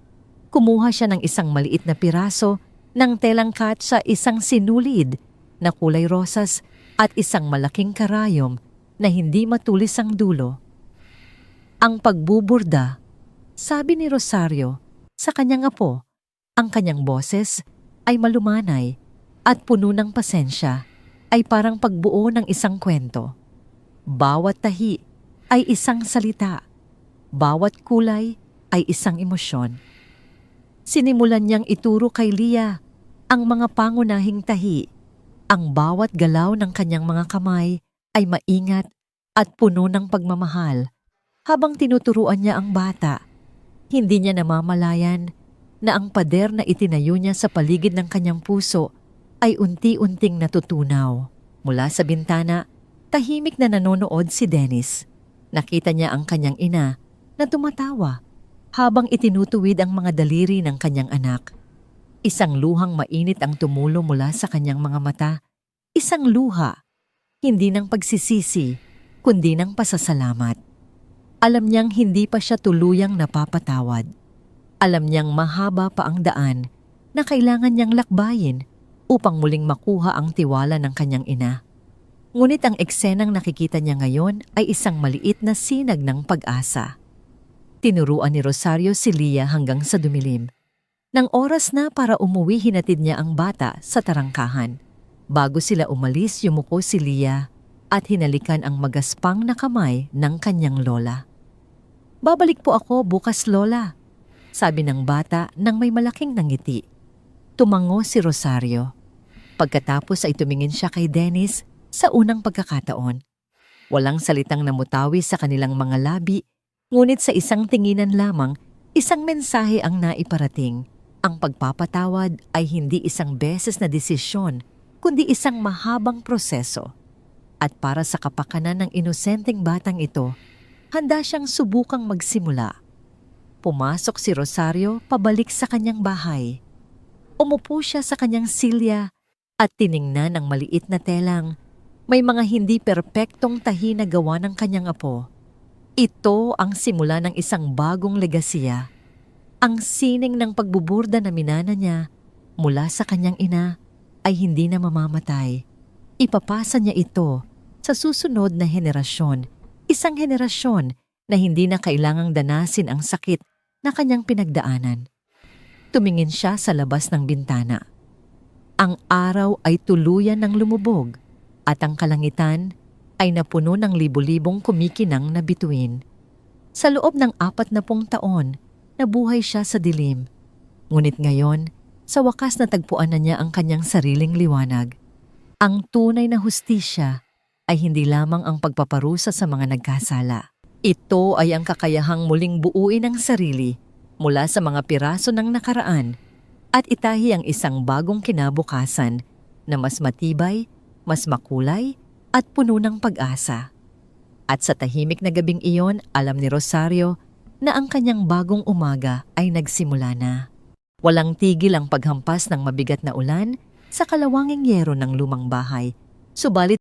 Speaker 1: Kumuha siya ng isang maliit na piraso ng telang cut sa isang sinulid na kulay rosas at isang malaking karayom na hindi matulis ang dulo. "Ang pagbuburda," sabi ni Rosario sa kanyang apo. Ang kanyang boses ay malumanay at puno ng pasensya, ay parang pagbuo ng isang kwento. Bawat tahi ay isang salita, bawat kulay ay isang emosyon. Sinimulan niyang ituro kay Leah ang mga pangunahing tahi. Ang bawat galaw ng kanyang mga kamay ay maingat at puno ng pagmamahal. Habang tinuturuan niya ang bata, hindi niya namamalayan na ang pader na itinayo niya sa paligid ng kanyang puso ay unti-unting natutunaw. Mula sa bintana, tahimik na nanonood si Dennis. Nakita niya ang kanyang ina na tumatawa habang itinutuwid ang mga daliri ng kanyang anak. Isang luhang mainit ang tumulo mula sa kanyang mga mata. Isang luha, hindi ng pagsisisi, kundi ng pasasalamat. Alam niyang hindi pa siya tuluyang napapatawad. Alam niyang mahaba pa ang daan na kailangan niyang lakbayin upang muling makuha ang tiwala ng kanyang ina. Ngunit ang eksenang nakikita niya ngayon ay isang maliit na sinag ng pag-asa. Tinuruan ni Rosario si Leah hanggang sa dumilim. Nang oras na para umuwi, hinatid niya ang bata sa tarangkahan. Bago sila umalis, yumuko si Leah at hinalikan ang magaspang na kamay ng kanyang lola. "Babalik po ako bukas, Lola," sabi ng bata nang may malaking nangiti. Tumango si Rosario. Pagkatapos ay tumingin siya kay Dennis sa unang pagkakataon. Walang salitang namutawi sa kanilang mga labi, ngunit sa isang tinginan lamang, isang mensahe ang naiparating. Ang pagpapatawad ay hindi isang beses na desisyon, kundi isang mahabang proseso. At para sa kapakanan ng inosenteng batang ito, handa siyang subukang magsimula. Pumasok si Rosario pabalik sa kanyang bahay. Umupo siya sa kanyang silya at tiningnan ang maliit na telang. May mga hindi perpektong tahi na gawa ng kanyang apo. Ito ang simula ng isang bagong legasiya. Ang sining ng pagbuburda na minana niya mula sa kanyang ina ay hindi na mamamatay. Ipapasa niya ito sa susunod na henerasyon, isang henerasyon na hindi na kailangang danasin ang sakit na kanyang pinagdaanan. Tumingin siya sa labas ng bintana. Ang araw ay tuluyan ng lumubog at ang kalangitan ay napuno ng libo-libong kumikinang na bituin. Sa loob ng 40 taon, nabuhay siya sa dilim. Ngunit ngayon, sa wakas natagpuan na niya ang kanyang sariling liwanag. Ang tunay na hustisya ay hindi lamang ang pagpaparusa sa mga nagkasala. Ito ay ang kakayahang muling buuin ang sarili mula sa mga piraso ng nakaraan at itahi ang isang bagong kinabukasan na mas matibay, mas makulay at puno ng pag-asa. At sa tahimik na gabing iyon, alam ni Rosario na ang kanyang bagong umaga ay nagsimula na. Walang tigil ang paghampas ng mabigat na ulan sa kalawanging yero ng lumang bahay, subalit